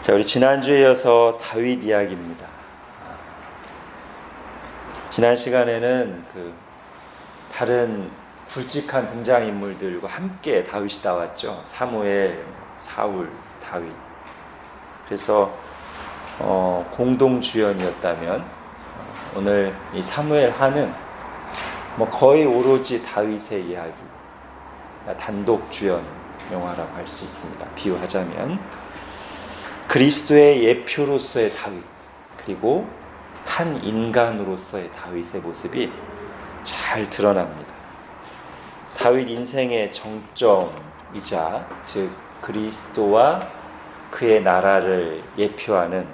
자, 우리 지난주에 이어서 다윗 이야기입니다. 지난 시간에는 다른 굵직한 등장인물들과 함께 다윗이 나왔죠. 사무엘, 사울, 다윗. 그래서 공동주연이었다면 오늘 이 사무엘 하는 거의 오로지 다윗의 이야기, 단독 주연 영화라고 할 수 있습니다. 비유하자면 그리스도의 예표로서의 다윗, 그리고 한 인간으로서의 다윗의 모습이 잘 드러납니다. 다윗 인생의 정점이자 즉 그리스도와 그의 나라를 예표하는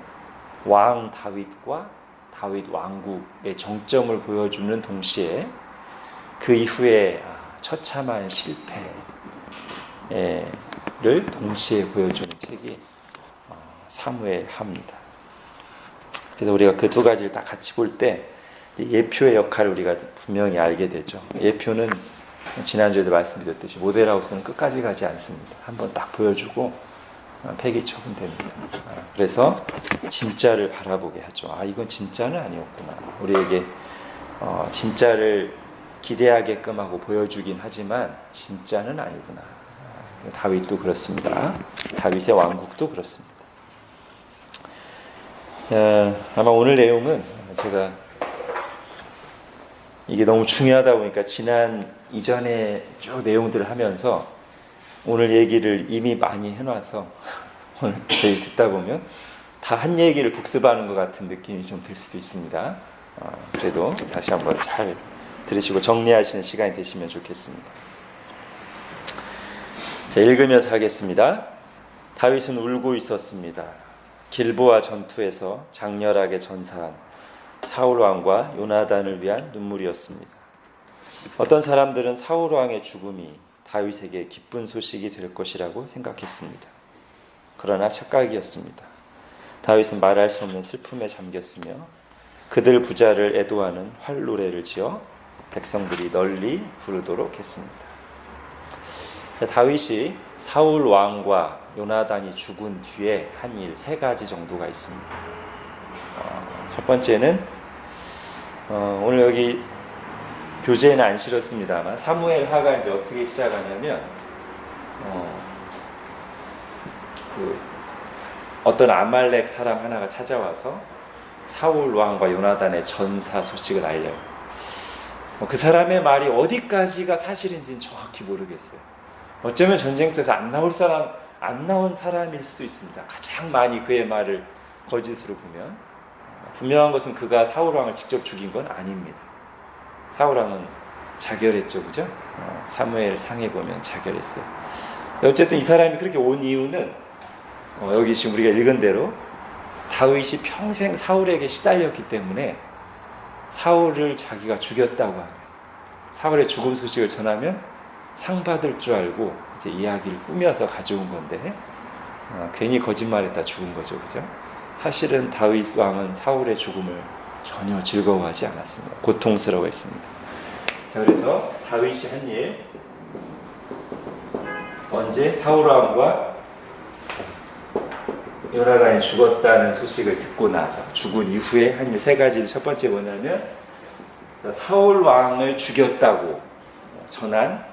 왕 다윗과 다윗 왕국의 정점을 보여주는 동시에 그 이후에 처참한 실패를 동시에 보여주는 책이 사무엘하입니다. 그래서 우리가 그 두 가지를 딱 같이 볼 때 예표의 역할을 우리가 분명히 알게 되죠. 예표는 지난주에도 말씀드렸듯이 모델하우스는 끝까지 가지 않습니다. 한번 딱 보여주고 폐기 처분 됩니다. 그래서 진짜를 바라보게 하죠. 이건 진짜는 아니었구나. 우리에게 진짜를 기대하게끔 하고 보여주긴 하지만 진짜는 아니구나. 다윗도 그렇습니다. 다윗의 왕국도 그렇습니다. 아마 오늘 내용은 제가 이게 너무 중요하다 보니까 이전에 쭉 내용들을 하면서 오늘 얘기를 이미 많이 해놔서 오늘 내일 듣다 보면 다 한 얘기를 복습하는 것 같은 느낌이 좀 들 수도 있습니다. 그래도 다시 한번 잘 들으시고 정리하시는 시간이 되시면 좋겠습니다. 자, 읽으면서 하겠습니다. 다윗은 울고 있었습니다. 길보아 전투에서 장렬하게 전사한 사울 왕과 요나단을 위한 눈물이었습니다. 어떤 사람들은 사울 왕의 죽음이 다윗에게 기쁜 소식이 될 것이라고 생각했습니다. 그러나 착각이었습니다. 다윗은 말할 수 없는 슬픔에 잠겼으며 그들 부자를 애도하는 활노래를 지어 백성들이 널리 부르도록 했습니다. 자, 다윗이 사울 왕과 요나단이 죽은 뒤에 한 일 세 가지 정도가 있습니다. 첫 번째는 오늘 여기 교재에는 안 실었습니다만 사무엘 하가 이제 어떻게 시작하냐면 어떤 아말렉 사람 하나가 찾아와서 사울 왕과 요나단의 전사 소식을 알려요. 그 사람의 말이 어디까지가 사실인지는 정확히 모르겠어요. 어쩌면 전쟁터에서 안 나온 사람일 수도 있습니다. 가장 많이 그의 말을 거짓으로 보면. 분명한 것은 그가 사울 왕을 직접 죽인 건 아닙니다. 사울 왕은 자결했죠, 그죠? 사무엘 상에 보면 자결했어요. 어쨌든 이 사람이 그렇게 온 이유는 여기 지금 우리가 읽은 대로 다윗이 평생 사울에게 시달렸기 때문에 사울을 자기가 죽였다고 하면 사울의 죽음 소식을 전하면 상 받을 줄 알고 이제 이야기를 꾸며서 가져온 건데 괜히 거짓말했다 죽은 거죠, 그죠? 사실은 다윗 왕은 사울의 죽음을 전혀 즐거워하지 않았습니다. 고통스러워했습니다. 자, 그래서 다윗이 한 일, 언제 사울 왕과 요나단이 죽었다는 소식을 듣고 나서 죽은 이후에 한 일 세 가지를 첫 번째 뭐냐면 사울 왕을 죽였다고 전한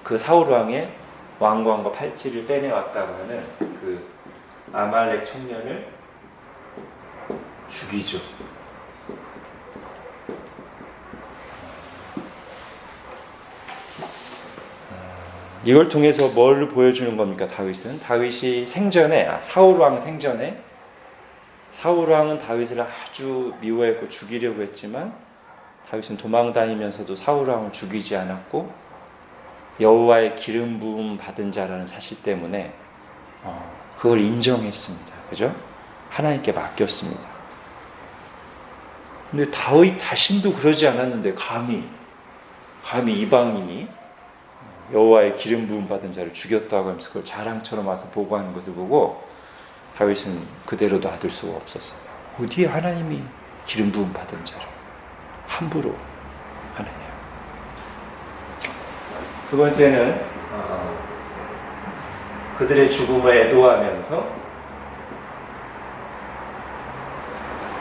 그 사울 왕의 왕관과 팔찌를 빼내왔다고 하는 그 아말렉 청년을 죽이죠. 이걸 통해서 뭘 보여주는 겁니까? 다윗이 생전에 사울 왕 생전에 사울 왕은 다윗을 아주 미워했고 죽이려고 했지만 다윗은 도망다니면서도 사울 왕을 죽이지 않았고 여호와의 기름 부음 받은 자라는 사실 때문에 그걸 인정했습니다. 그죠? 하나님께 맡겼습니다. 근데 다윗 자신도 그러지 않았는데 감히 이방인이 여호와의 기름 부음 받은 자를 죽였다고 하면서 그걸 자랑처럼 와서 보고하는 것을 보고 다윗은 그대로 놔둘 수가 없었어요. 어디에 하나님이 기름 부음 받은 자를 함부로 하느냐. 두 번째는 그들의 죽음을 애도하면서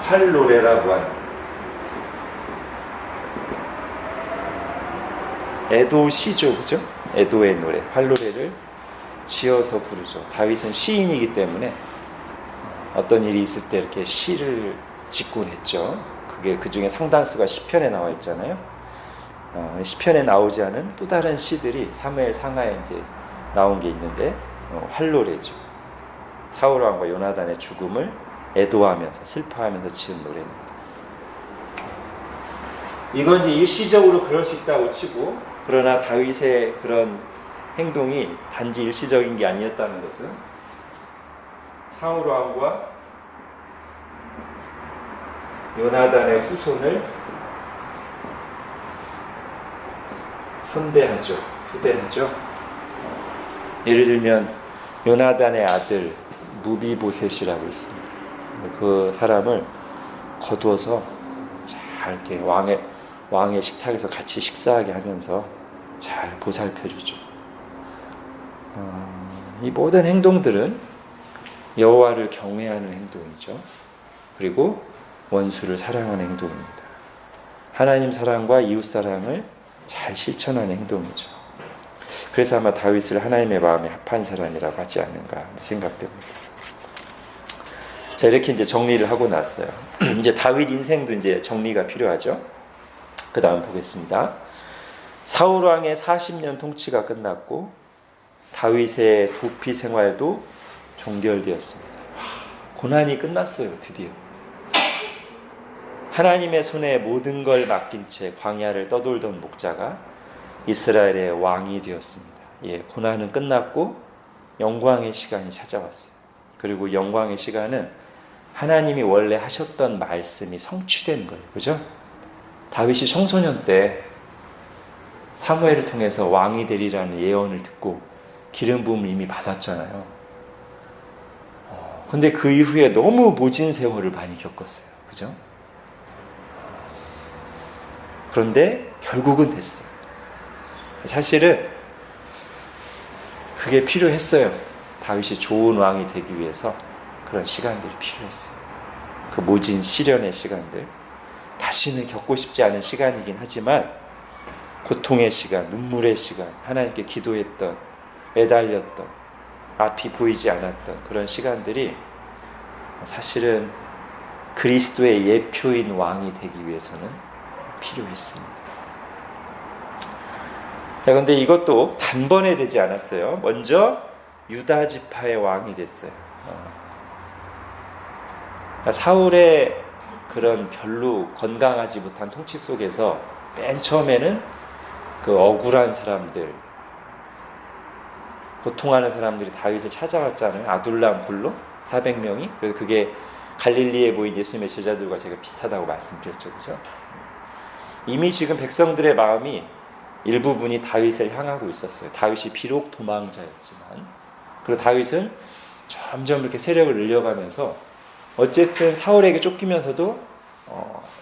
활노래라고 하는 에도 시죠, 그죠? 에도의 노래, 활노래를 지어서 부르죠. 다윗은 시인이기 때문에 어떤 일이 있을 때 이렇게 시를 짓곤 했죠. 그게 그 중에 상당수가 시편에 나와 있잖아요. 시편에 나오지 않은 또 다른 시들이 사무엘 상하에 이제 나온 게 있는데 활노래죠. 사울 왕과 요나단의 죽음을 애도하면서 슬퍼하면서 지은 노래입니다. 이건 이제 일시적으로 그럴 수 있다고 치고, 그러나 다윗의 그런 행동이 단지 일시적인 게 아니었다는 것은 사울 왕과 요나단의 후손을 선대하죠. 후대하죠. 예를 들면 요나단의 아들 무비보셋이라고 있습니다. 그 사람을 거두어서 잘 이렇게 왕의 식탁에서 같이 식사하게 하면서 잘 보살펴주죠. 이 모든 행동들은 여호와를 경외하는 행동이죠. 그리고 원수를 사랑하는 행동입니다. 하나님 사랑과 이웃 사랑을 잘 실천하는 행동이죠. 그래서 아마 다윗을 하나님의 마음에 합한 사람이라고 하지 않는가 생각됩니다. 자, 이렇게 이제 정리를 하고 났어요. 이제 다윗 인생도 이제 정리가 필요하죠. 그 다음 보겠습니다. 사울 왕의 40년 통치가 끝났고 다윗의 도피 생활도 종결되었습니다. 고난이 끝났어요, 드디어. 하나님의 손에 모든 걸 맡긴 채 광야를 떠돌던 목자가 이스라엘의 왕이 되었습니다. 예, 고난은 끝났고 영광의 시간이 찾아왔어요. 그리고 영광의 시간은 하나님이 원래 하셨던 말씀이 성취된 거예요. 그죠? 다윗이 청소년 때 사무엘을 통해서 왕이 되리라는 예언을 듣고 기름 부음을 이미 받았잖아요. 근데 그 이후에 너무 모진 세월을 많이 겪었어요. 그죠? 그런데 결국은 됐어요. 사실은 그게 필요했어요. 다윗이 좋은 왕이 되기 위해서 그런 시간들이 필요했어요. 그 모진 시련의 시간들, 다시는 겪고 싶지 않은 시간이긴 하지만 고통의 시간, 눈물의 시간, 하나님께 기도했던, 매달렸던, 앞이 보이지 않았던 그런 시간들이 사실은 그리스도의 예표인 왕이 되기 위해서는 필요했습니다. 자, 그런데 이것도 단번에 되지 않았어요. 먼저 유다 지파의 왕이 됐어요. 사울의 그런 별로 건강하지 못한 통치 속에서 맨 처음에는 그 억울한 사람들, 고통하는 사람들이 다윗을 찾아왔잖아요. 아둘람 불로 400명이. 그래서 그게 갈릴리에 보인 예수님의 제자들과 제가 비슷하다고 말씀드렸죠. 그죠? 이미 지금 백성들의 마음이 일부분이 다윗을 향하고 있었어요. 다윗이 비록 도망자였지만, 그리고 다윗은 점점 이렇게 세력을 늘려가면서 어쨌든 사울에게 쫓기면서도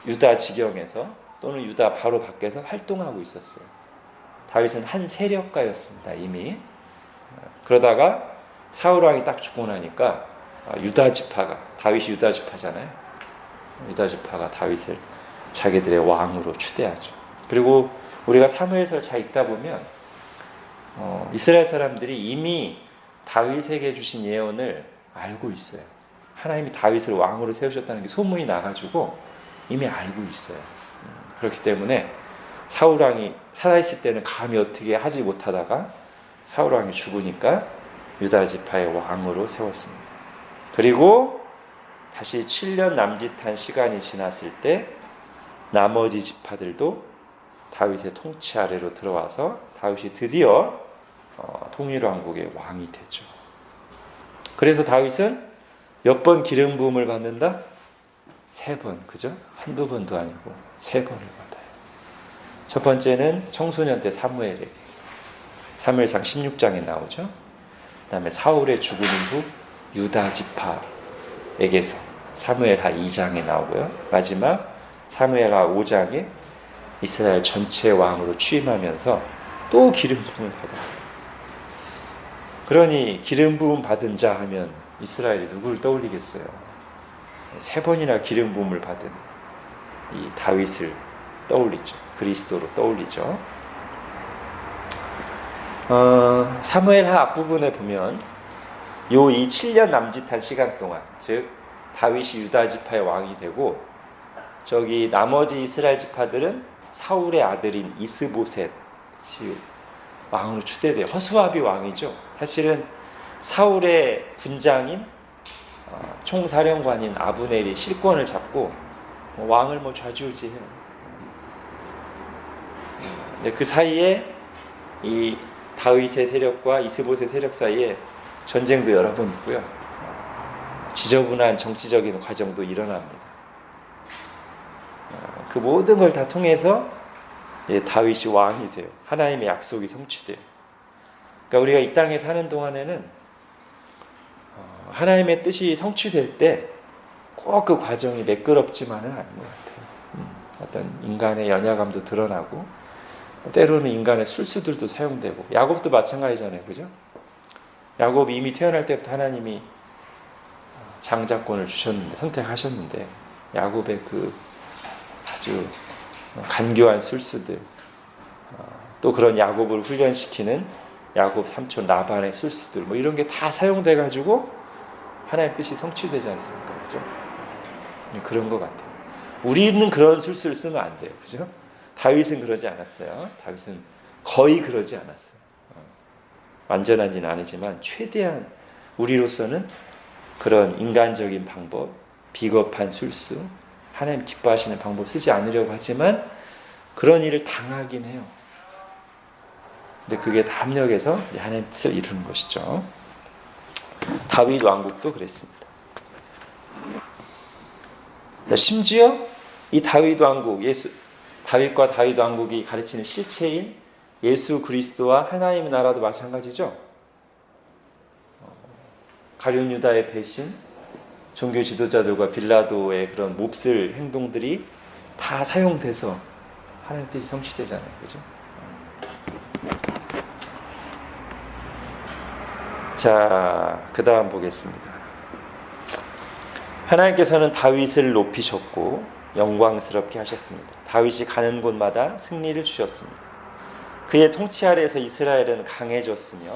유다 지경에서 또는 유다 바로 밖에서 활동하고 있었어요. 다윗은 한 세력가였습니다. 이미. 그러다가 사울 왕이 딱 죽고 나니까 유다 지파가, 다윗이 유다 지파잖아요. 유다 지파가 다윗을 자기들의 왕으로 추대하죠. 그리고 우리가 사무엘서를 잘 읽다 보면 이스라엘 사람들이 이미 다윗에게 주신 예언을 알고 있어요. 하나님이 다윗을 왕으로 세우셨다는 게 소문이 나가지고 이미 알고 있어요. 그렇기 때문에 사울 왕이 살아있을 때는 감히 어떻게 하지 못하다가 사울 왕이 죽으니까 유다 지파의 왕으로 세웠습니다. 그리고 다시 7년 남짓한 시간이 지났을 때 나머지 지파들도 다윗의 통치 아래로 들어와서 다윗이 드디어 통일왕국의 왕이 되죠. 그래서 다윗은 몇 번 기름 부음을 받는다? 3번, 그죠? 한두 번도 아니고 3번을 받아요. 첫 번째는 청소년 때 사무엘에게, 사무엘상 16장에 나오죠. 그 다음에 사울의 죽음 후 유다 지파에게서 사무엘하 2장에 나오고요. 마지막 사무엘하 5장에 이스라엘 전체 왕으로 취임하면서 또 기름 부음을 받아요. 그러니 기름 부음 받은 자 하면 이스라엘이 누구를 떠올리겠어요? 3번이나 기름 부음을 받은 이 다윗을 떠올리죠. 그리스도로 떠올리죠. 사무엘하 앞부분에 보면 이 7년 남짓한 시간 동안, 즉 다윗이 유다 지파의 왕이 되고 저기 나머지 이스라엘 지파들은 사울의 아들인 이스보셋이 왕으로 추대돼요. 허수아비 왕이죠. 사실은 사울의 군장인 총사령관인 아브넬이 실권을 잡고 왕을 좌지우지해요. 그 사이에 이 다윗의 세력과 이스보셋 세력 사이에 전쟁도 여러 번 있고요. 지저분한 정치적인 과정도 일어납니다. 그 모든 걸 다 통해서 다윗이 왕이 돼요. 하나님의 약속이 성취돼요. 그러니까 우리가 이 땅에 사는 동안에는 하나님의 뜻이 성취될 때 꼭 그 과정이 매끄럽지만은 않은 것 같아요. 어떤 인간의 연약함도 드러나고 때로는 인간의 술수들도 사용되고, 야곱도 마찬가지잖아요. 그죠? 야곱이 이미 태어날 때부터 하나님이 장자권을 주셨는데, 선택하셨는데 야곱의 그 아주 간교한 술수들, 또 그런 야곱을 훈련시키는 야곱 삼촌 라반의 술수들, 이런 게 다 사용돼 가지고 하나님의 뜻이 성취되지 않습니까? 그죠? 그런 것 같아요. 우리는 그런 술수를 쓰면 안 돼요. 그죠? 다윗은 그러지 않았어요. 다윗은 거의 그러지 않았어요. 완전하진 아니지만 최대한 우리로서는 그런 인간적인 방법, 비겁한 술수, 하나님 기뻐하시는 방법 쓰지 않으려고 하지만 그런 일을 당하긴 해요. 근데 그게 다 합력해서 하나님의 뜻을 이루는 것이죠. 다윗 왕국도 그랬습니다. 심지어 이 다윗 왕국, 다윗과 다윗 왕국이 가르치는 실체인 예수 그리스도와 하나님의 나라도 마찬가지죠. 가룟 유다의 배신, 종교 지도자들과 빌라도의 그런 몹쓸 행동들이 다 사용돼서 하나님의 뜻이 성취되잖아요. 그죠? 자, 그 다음 보겠습니다. 하나님께서는 다윗을 높이셨고 영광스럽게 하셨습니다. 다윗이 가는 곳마다 승리를 주셨습니다. 그의 통치 아래에서 이스라엘은 강해졌으며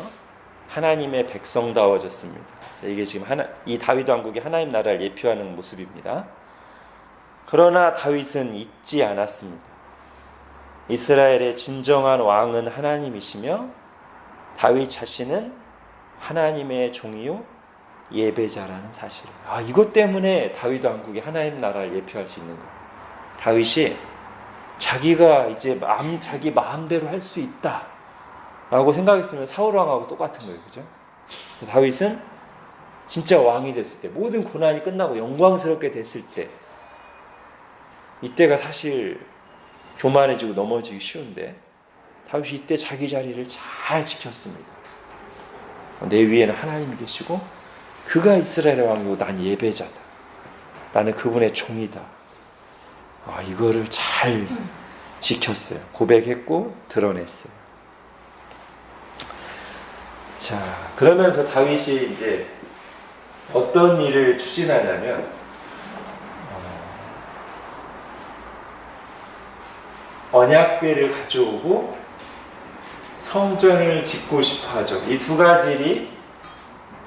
하나님의 백성다워졌습니다. 자, 이게 지금 이 다윗 왕국이 하나님 나라를 예표하는 모습입니다. 그러나 다윗은 잊지 않았습니다. 이스라엘의 진정한 왕은 하나님이시며 다윗 자신은 하나님의 종이요 예배자라는 사실을. 이것 때문에 다윗 왕국이 하나님 나라를 예표할 수 있는 거예요. 다윗이 자기가 이제 자기 마음대로 할 수 있다라고 생각했으면 사울 왕하고 똑같은 거예요. 그죠? 다윗은 진짜 왕이 됐을 때, 모든 고난이 끝나고 영광스럽게 됐을 때, 이때가 사실 교만해지고 넘어지기 쉬운데 다윗이 이때 자기 자리를 잘 지켰습니다. 내 위에는 하나님이 계시고 그가 이스라엘의 왕이고 난 예배자다. 나는 그분의 종이다. 이거를 잘 지켰어요. 고백했고 드러냈어요. 자, 그러면서 다윗이 이제 어떤 일을 추진하냐면 언약궤를 가져오고 성전을 짓고 싶어 하죠. 이 두 가지 일이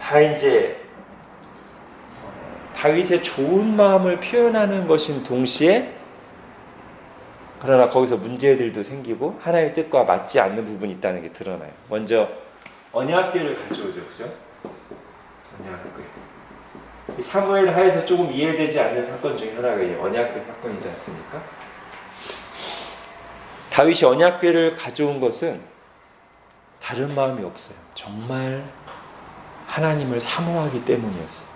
다 이제 다윗의 좋은 마음을 표현하는 것인 동시에, 그러나 거기서 문제들도 생기고 하나님의 뜻과 맞지 않는 부분이 있다는 게 드러나요. 먼저 언약궤를 가져오죠. 그죠? 언약궤. 이 사무엘 하에서 조금 이해되지 않는 사건 중에 하나가 이 언약궤 사건이지 않습니까? 다윗이 언약궤를 가져온 것은 다른 마음이 없어요. 정말 하나님을 사모하기 때문이었어요.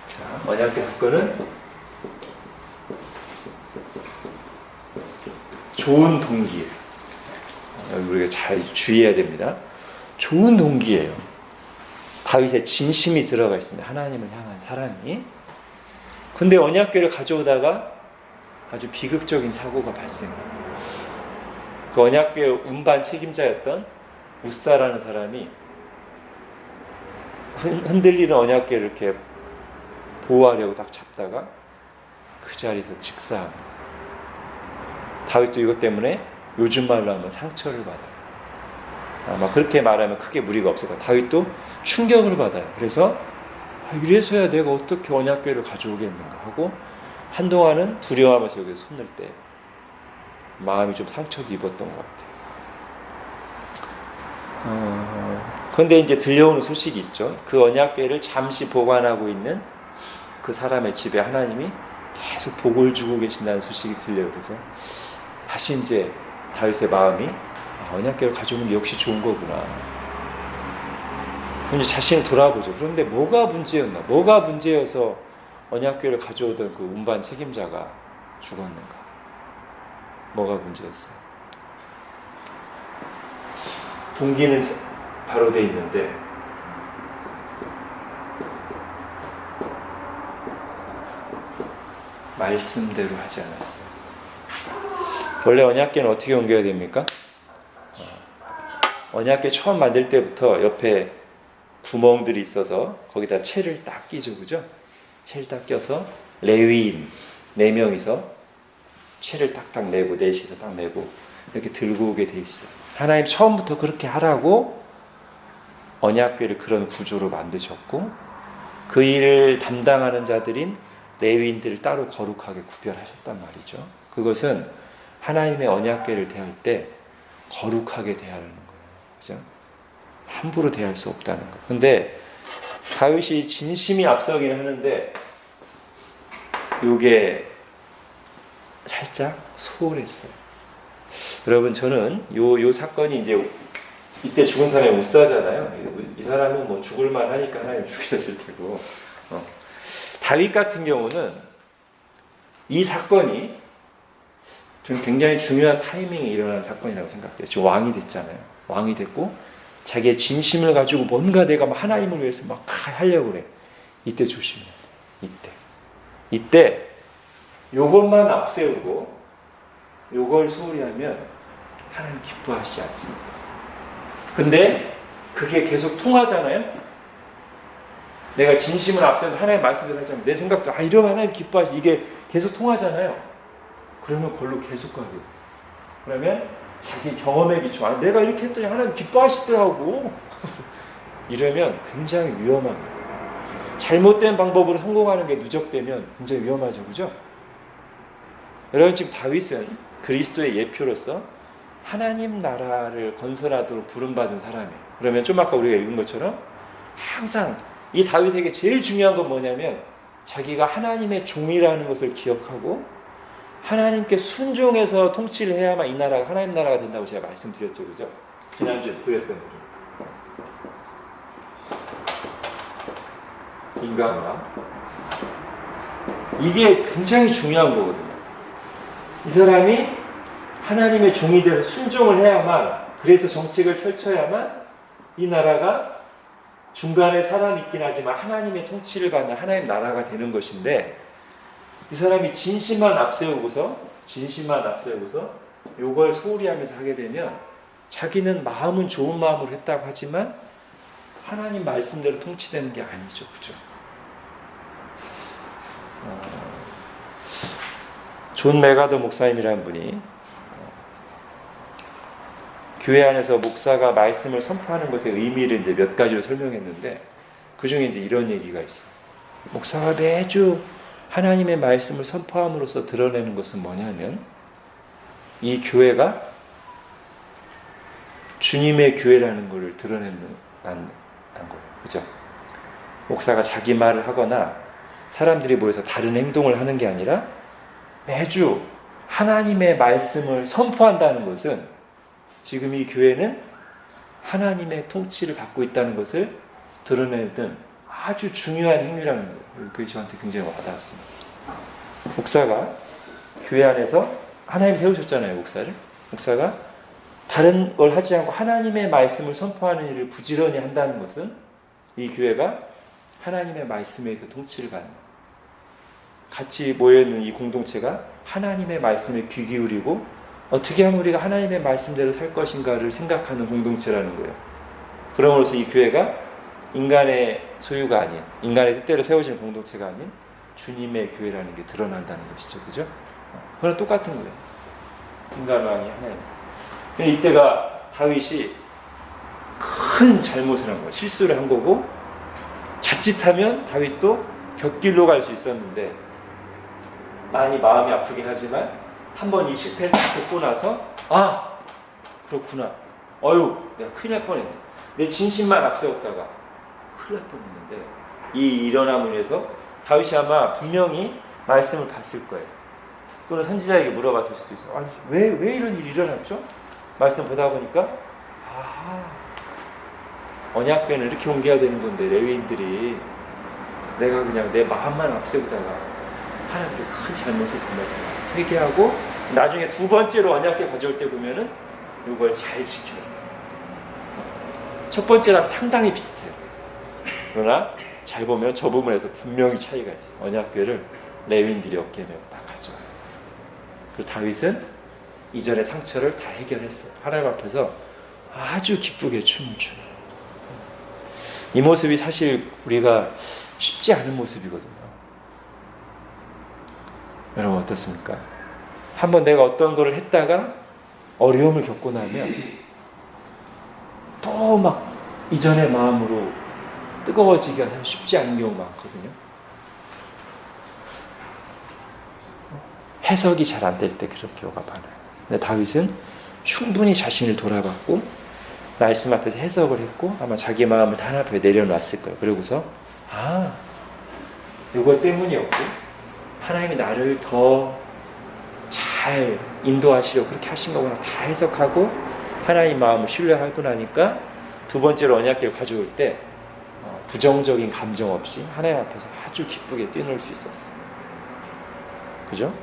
자, 언약궤 사건은 좋은 동기예요. 우리가 잘 주의해야 됩니다. 좋은 동기예요. 다윗의 진심이 들어가 있습니다. 하나님을 향한 사랑이. 근데 언약궤를 가져오다가 아주 비극적인 사고가 발생합니다. 그 언약궤 운반 책임자였던 우사라는 사람이 흔들리는 언약궤를 이렇게 보호하려고 딱 잡다가 그 자리에서 즉사합니다. 다윗도 이것 때문에 요즘 말로 하면 상처를 받아요. 아마 그렇게 말하면 크게 무리가 없을 거예요. 다윗도 충격을 받아요. 그래서 이래서야 내가 어떻게 언약궤를 가져오겠는가 하고 한동안은 두려워하면서 여기에 손을 떼요. 마음이 좀 상처도 입었던 것 같아요. 그런데 이제 들려오는 소식이 있죠. 그 언약궤를 잠시 보관하고 있는 그 사람의 집에 하나님이 계속 복을 주고 계신다는 소식이 들려요. 그래서 다시 이제 다윗의 마음이 언약궤를 가져오는 게 역시 좋은 거구나. 이제 자신을 돌아보죠. 그런데 뭐가 문제였나? 뭐가 문제여서 언약궤를 가져오던 그 운반 책임자가 죽었는가? 뭐가 문제였어요? 분기는 바로 돼 있는데 말씀대로 하지 않았어요. 원래 언약궤는 어떻게 옮겨야 됩니까? 언약궤 처음 만들 때부터 옆에 구멍들이 있어서 거기다 채를 딱 끼죠, 그죠? 채를 딱 껴서 레위인 4명이서 채를 딱딱 내고 넷이서 딱 내고 이렇게 들고 오게 돼 있어요. 하나님 처음부터 그렇게 하라고 언약궤를 그런 구조로 만드셨고 그 일을 담당하는 자들인 레위인들을 따로 거룩하게 구별하셨단 말이죠. 그것은 하나님의 언약궤를 대할 때 거룩하게 대하는 거예요. 그죠? 함부로 대할 수 없다는 거. 근데 다윗이 진심이 앞서긴 하는데 이게 살짝 소홀했어요. 여러분 저는 요 사건이 이제 이때 죽은 사람이 웃사잖아요. 이 사람은 뭐 죽을만 하니까 하나님 죽이셨을 테고 다윗 같은 경우는 이 사건이 저는 굉장히 중요한 타이밍에 일어난 사건이라고 생각돼요. 지금 왕이 됐잖아요. 왕이 됐고 자기의 진심을 가지고 뭔가 내가 하나님을 위해서 막 하려고 그래. 이때 조심해야 돼. 이때 요것만 앞세우고 요걸 소홀히 하면 하나님 기뻐하시지 않습니다. 근데 그게 계속 통하잖아요. 내가 진심을 앞세우면 하나님 말씀대로 하자면 내 생각도 이러면 하나님 기뻐하시 이게 계속 통하잖아요. 그러면 그걸로 계속 가게. 그러면 자기 경험에 비춰 내가 이렇게 했더니 하나님 기뻐하시더라고. 이러면 굉장히 위험합니다. 잘못된 방법으로 성공하는 게 누적되면 굉장히 위험하죠. 그죠? 여러분 지금 다윗은 그리스도의 예표로서 하나님 나라를 건설하도록 부름받은 사람이에요. 그러면 좀 아까 우리가 읽은 것처럼 항상 이 다윗에게 제일 중요한 건 뭐냐면 자기가 하나님의 종이라는 것을 기억하고 하나님께 순종해서 통치를 해야만 이 나라가 하나님 나라가 된다고 제가 말씀드렸죠. 그죠? 지난주에 그랬던 거죠. 인간과 이게 굉장히 중요한 거거든요. 이 사람이 하나님의 종이 되어서 순종을 해야만 그래서 정책을 펼쳐야만 이 나라가 중간에 사람이 있긴 하지만 하나님의 통치를 받는 하나님 나라가 되는 것인데 이 사람이 진심만 앞세우고서 요걸 소홀히 하면서 하게 되면 자기는 마음은 좋은 마음으로 했다고 하지만 하나님 말씀대로 통치되는 게 아니죠. 그죠? 존 메가더 목사님이라는 분이 교회 안에서 목사가 말씀을 선포하는 것의 의미를 이제 몇 가지로 설명했는데 그 중에 이제 이런 얘기가 있어요. 목사가 매주 하나님의 말씀을 선포함으로써 드러내는 것은 뭐냐면 이 교회가 주님의 교회라는 것을 드러내는 거예요. 그죠? 목사가 자기 말을 하거나 사람들이 모여서 다른 행동을 하는 게 아니라 매주 하나님의 말씀을 선포한다는 것은 지금 이 교회는 하나님의 통치를 받고 있다는 것을 드러내는 아주 중요한 행위라는 거예요. 그게 저한테 굉장히 와닿았습니다. 목사가 교회 안에서 하나님 세우셨잖아요. 목사가 다른 걸 하지 않고 하나님의 말씀을 선포하는 일을 부지런히 한다는 것은 이 교회가 하나님의 말씀에 의해서 통치를 받는 같이 모여있는 이 공동체가 하나님의 말씀에 귀 기울이고 어떻게 하면 우리가 하나님의 말씀대로 살 것인가를 생각하는 공동체라는 거예요. 그러므로서 이 교회가 인간의 소유가 아닌, 인간의 뜻대로 세워지는 공동체가 아닌 주님의 교회라는 게 드러난다는 것이죠. 그죠? 그건 똑같은 거예요. 인간 왕이 하나님. 근데 이때가 다윗이 큰 잘못을 한 거예요. 실수를 한 거고, 자칫하면 다윗도 곁길로 갈 수 있었는데, 많이 마음이 아프긴 하지만 한 번 이 실패를 딱 겪고 나서, 아, 그렇구나. 어휴, 내가 큰일 날 뻔했네. 내 진심만 앞세웠다가 큰일 날 뻔했는데, 이 일어남을 위해서 다윗이 아마 분명히 말씀을 봤을 거예요. 또는 선지자에게 물어봤을 수도 있어요. 아니, 왜 이런 일이 일어났죠? 말씀 보다 보니까, 아하, 언약궤는 이렇게 옮겨야 되는 건데, 레위인들이 내가 그냥 내 마음만 앞세우다가 하나님께 큰 잘못을 범했구나. 회개하고, 나중에 두 번째로 언약궤 가져올 때 보면은 이걸 잘 지켜요. 첫 번째랑 상당히 비슷해요. 그러나 잘 보면 저 부분에서 분명히 차이가 있어요. 언약궤를 레위인들이 어깨에 메고 다 가져와요. 그리고 다윗은 이전의 상처를 다 해결했어요. 하나님 앞에서 아주 기쁘게 춤을 춰요. 이 모습이 사실 우리가 쉽지 않은 모습이거든요. 여러분 어떻습니까? 한번 내가 어떤 거를 했다가 어려움을 겪고 나면 또 막 이전의 마음으로 뜨거워지기가 쉽지 않은 경우가 많거든요. 해석이 잘 안 될 때 그런 경우가 많아요. 근데 다윗은 충분히 자신을 돌아봤고 말씀 앞에서 해석을 했고 아마 자기 마음을 다 하나 앞에 내려놨을 거예요. 그러고서 이것 때문이었고 하나님이 나를 더 잘 인도하시려고 그렇게 하신 거구나 다 해석하고 하나님 마음을 신뢰하고 나니까 두 번째로 언약궤를 가져올 때 부정적인 감정 없이 하나님 앞에서 아주 기쁘게 뛰놀 수 있었어요. 그죠?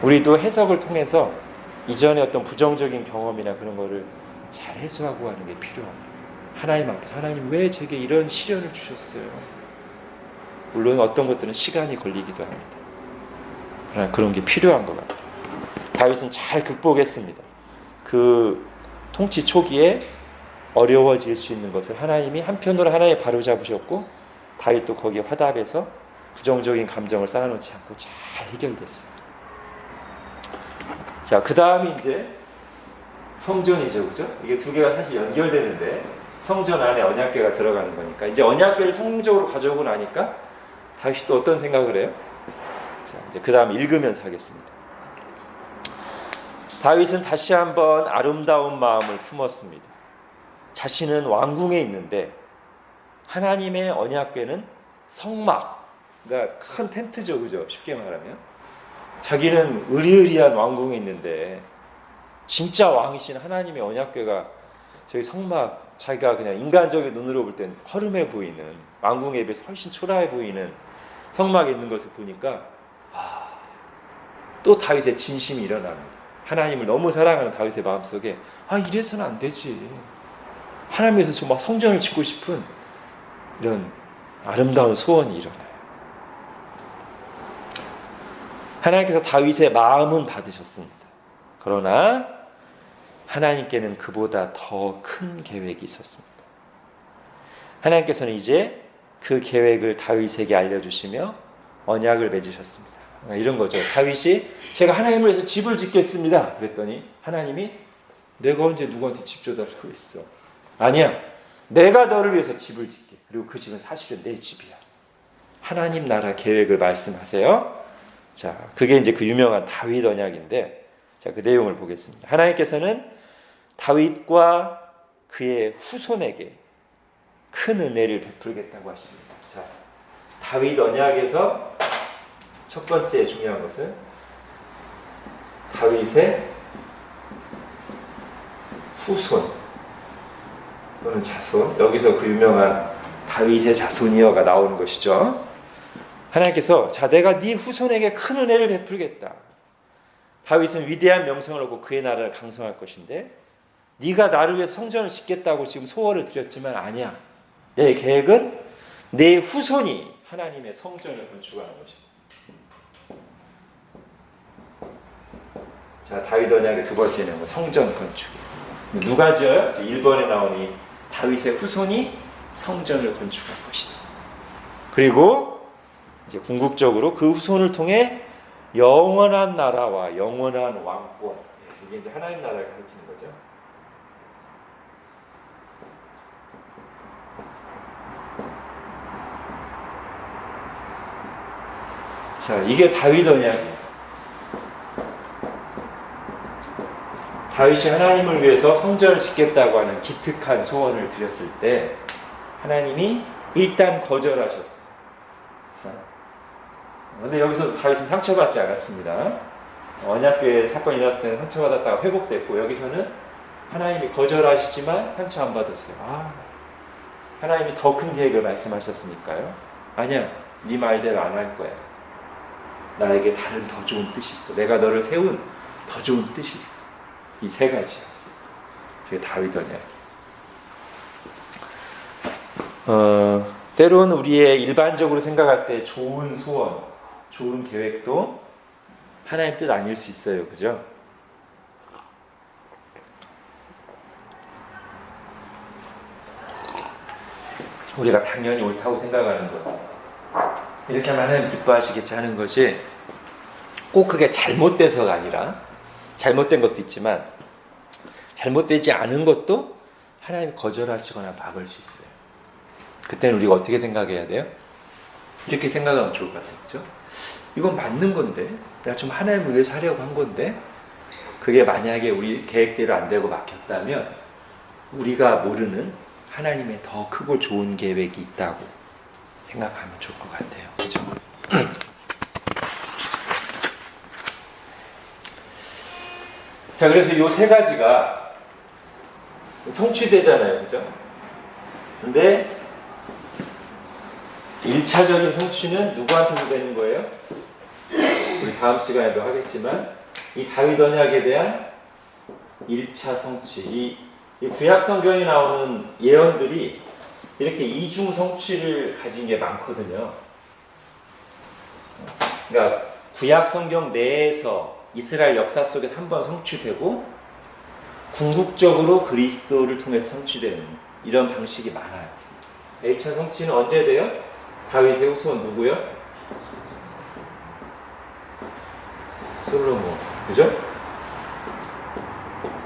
우리도 해석을 통해서 이전에 어떤 부정적인 경험이나 그런 거를 잘 해소하고 하는 게 필요합니다. 하나님 앞에서 하나님 왜 제게 이런 시련을 주셨어요? 물론 어떤 것들은 시간이 걸리기도 합니다. 그러나 그런 게 필요한 것 같아요. 다윗은 잘 극복했습니다. 그 통치 초기에 어려워질 수 있는 것을 하나님이 한편으로 하나님 바로잡으셨고 다윗도 거기에 화답해서 부정적인 감정을 쌓아놓지 않고 잘 해결됐어요. 자, 그 다음이 이제 성전이죠, 그죠? 이게 두 개가 사실 연결되는데 성전 안에 언약궤가 들어가는 거니까 이제 언약궤를 성적으로 가져오고 나니까 다윗이 또 어떤 생각을 해요? 자, 이제 그 다음 읽으면서 하겠습니다. 다윗은 다시 한번 아름다운 마음을 품었습니다. 자신은 왕궁에 있는데 하나님의 언약궤는 성막, 그러니까 큰 텐트죠, 그죠? 쉽게 말하면 자기는 의리의리한 왕궁에 있는데 진짜 왕이신 하나님의 언약궤가 저희 성막, 자기가 그냥 인간적인 눈으로 볼 땐 허름해 보이는 왕궁에 비해서 훨씬 초라해 보이는 성막에 있는 것을 보니까 또 다윗의 진심이 일어납니다. 하나님을 너무 사랑하는 다윗의 마음속에 이래서는 안 되지. 하나님에서 정말 성전을 짓고 싶은 이런 아름다운 소원이 일어나요. 하나님께서 다윗의 마음은 받으셨습니다. 그러나 하나님께는 그보다 더 큰 계획이 있었습니다. 하나님께서는 이제 그 계획을 다윗에게 알려주시며 언약을 맺으셨습니다. 이런 거죠. 다윗이 제가 하나님을 위해서 집을 짓겠습니다. 그랬더니 하나님이 내가 언제 누구한테 집 줘달라고 했어. 아니야. 내가 너를 위해서 집을 짓게. 그리고 그 집은 사실은 내 집이야. 하나님 나라 계획을 말씀하세요. 자, 그게 이제 그 유명한 다윗 언약인데, 자, 그 내용을 보겠습니다. 하나님께서는 다윗과 그의 후손에게 큰 은혜를 베풀겠다고 하십니다. 자, 다윗 언약에서 첫 번째 중요한 것은 다윗의 후손 또는 자손, 여기서 그 유명한 다윗의 자손이여가 나오는 것이죠. 하나님께서 자, 내가 네 후손에게 큰 은혜를 베풀겠다. 다윗은 위대한 명성을 얻고 그의 나라를 강성할 것인데 네가 나를 위해 성전을 짓겠다고 지금 소원을 드렸지만 아니야. 내 계획은 내 후손이 하나님의 성전을 건축하는 것이다. 자, 다윗 언약의 두 번째 내용은 성전 건축이에요. 누가 지어요? 1번에 나오니 다윗의 후손이 성전을 건축할 것이다. 그리고 이제 궁극적으로 그 후손을 통해 영원한 나라와 영원한 왕권, 이게 이제 하나님 나라를 가리키는 거죠. 자, 이게 다윗 언약이에요. 다윗이 하나님을 위해서 성전을 짓겠다고 하는 기특한 소원을 드렸을 때 하나님이 일단 거절하셨어요. 그런데 여기서 다윗은 상처받지 않았습니다. 언약궤 사건이 일어났을 때는 상처받았다가 회복됐고, 여기서는 하나님이 거절하시지만 상처 안 받았어요. 하나님이 더 큰 계획을 말씀하셨으니까요. 아니야, 네 말대로 안 할 거야. 나에게 다른 더 좋은 뜻이 있어. 내가 너를 세운 더 좋은 뜻이 있어. 이 세 가지야. 그게 다윗 언약. 때로는 우리의 일반적으로 생각할 때 좋은 소원, 좋은 계획도 하나님 뜻 아닐 수 있어요. 그죠? 우리가 당연히 옳다고 생각하는 것, 이렇게 하면 하나님 기뻐하시겠지 하는 것이 꼭 그게 잘못돼서가 아니라, 잘못된 것도 있지만 잘못되지 않은 것도 하나님 거절하시거나 막을 수 있어요. 그때는 우리가 어떻게 생각해야 돼요? 이렇게 생각하면 좋을 것 같아요. 그렇죠? 이건 맞는 건데, 내가 좀 하나님을 위해서 하려고 한 건데, 그게 만약에 우리 계획대로 안 되고 막혔다면 우리가 모르는 하나님의 더 크고 좋은 계획이 있다고 생각하면 좋을 것 같아요. 그렇죠? 자, 그래서 이 세 가지가 성취되잖아요. 그죠? 근데 1차적인 성취는 누구한테서 되는 거예요? 우리 다음 시간에도 하겠지만, 이 다윗 언약에 대한 1차 성취, 이 구약 성경에 나오는 예언들이 이렇게 이중 성취를 가진 게 많거든요. 그러니까 구약 성경 내에서 이스라엘 역사 속에서 한번 성취되고, 궁극적으로 그리스도를 통해서 성취되는 이런 방식이 많아요. 1차 성취는 언제 돼요? 다윗의 후손 누구요? 솔로몬. 그죠?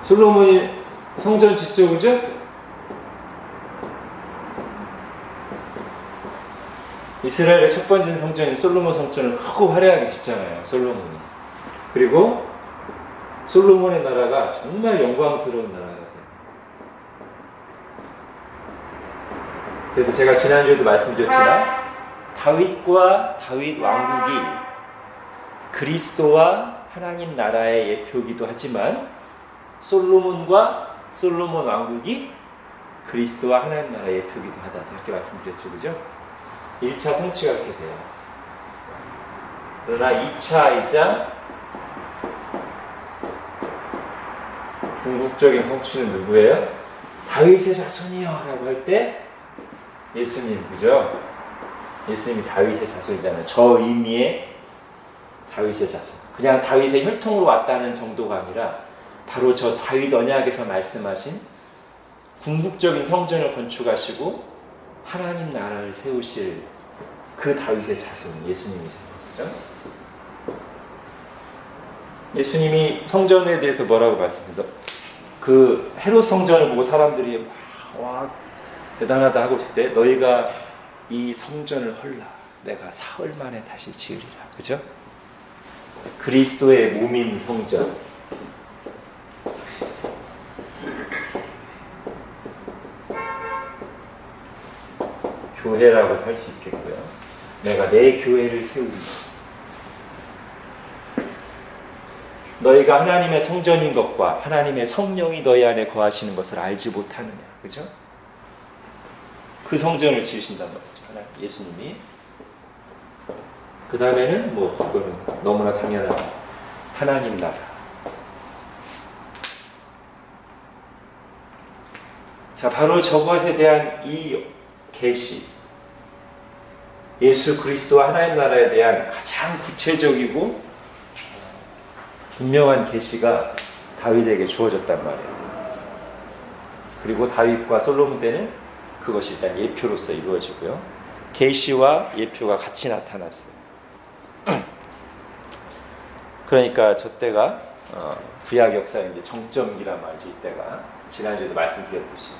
솔로몬이 성전 짓죠, 그죠? 이스라엘의 첫 번째 성전인 솔로몬 성전을 크고 화려하게 짓잖아요, 솔로몬이. 그리고 솔로몬의 나라가 정말 영광스러운 나라가 돼요. 그래서 제가 지난주에도 말씀드렸지만, 다윗과 다윗 왕국이 그리스도와 하나님 나라의 예표이기도 하지만, 솔로몬과 솔로몬 왕국이 그리스도와 하나님 나라의 예표이기도 하다. 이렇게 말씀드렸죠. 그죠? 1차 성취가 이렇게 돼요. 그러나 2차이자 궁극적인 성취는 누구예요? 다윗의 자손이요 라고 할 때 예수님, 그죠? 예수님이 다윗의 자손이잖아요. 저 의미의 다윗의 자손. 그냥 다윗의 혈통으로 왔다는 정도가 아니라 바로 저 다윗 언약에서 말씀하신 궁극적인 성전을 건축하시고 하나님 나라를 세우실 그 다윗의 자손, 예수님이잖아요. 그죠? 예수님이 성전에 대해서 뭐라고 말씀합니다. 그 헤롯 성전을 보고 사람들이 와 대단하다 하고 있을 때, 너희가 이 성전을 헐라, 내가 사흘 만에 다시 지으리라. 그죠? 그리스도의 몸인 성전. 교회라고도 할 수 있겠고요. 내가 내 교회를 세우리라. 너희가 하나님의 성전인 것과 하나님의 성령이 너희 안에 거하시는 것을 알지 못하느냐. 그죠? 그 성전을 지으신단 말이죠. 하나님, 예수님이. 그 다음에는 뭐 그거는 너무나 당연한 하나님 나라. 자, 바로 저것에 대한 이 계시, 예수 그리스도와 하나님 나라에 대한 가장 구체적이고 분명한 계시가 다윗에게 주어졌단 말이에요. 그리고 다윗과 솔로몬 때는 그것이 일단 예표로서 이루어지고요. 계시와 예표가 같이 나타났어요. 그러니까 저 때가 구약 역사의 이제 정점기란 말이죠. 이때가 지난주에도 말씀드렸듯이.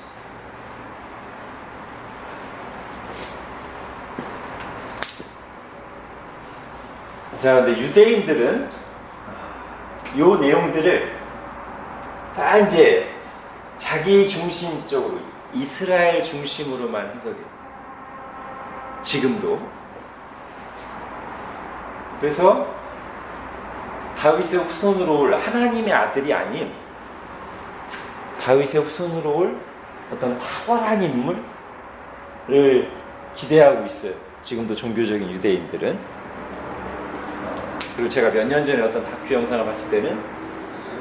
자, 근데 유대인들은 요 내용들을 다 이제 자기 중심적으로 이스라엘 중심으로만 해석해요. 지금도. 그래서 다윗의 후손으로 올 하나님의 아들이 아닌 다윗의 후손으로 올 어떤 탁월한 인물을 기대하고 있어요. 지금도 종교적인 유대인들은. 그리고 제가 몇 년 전에 어떤 다큐 영상을 봤을 때는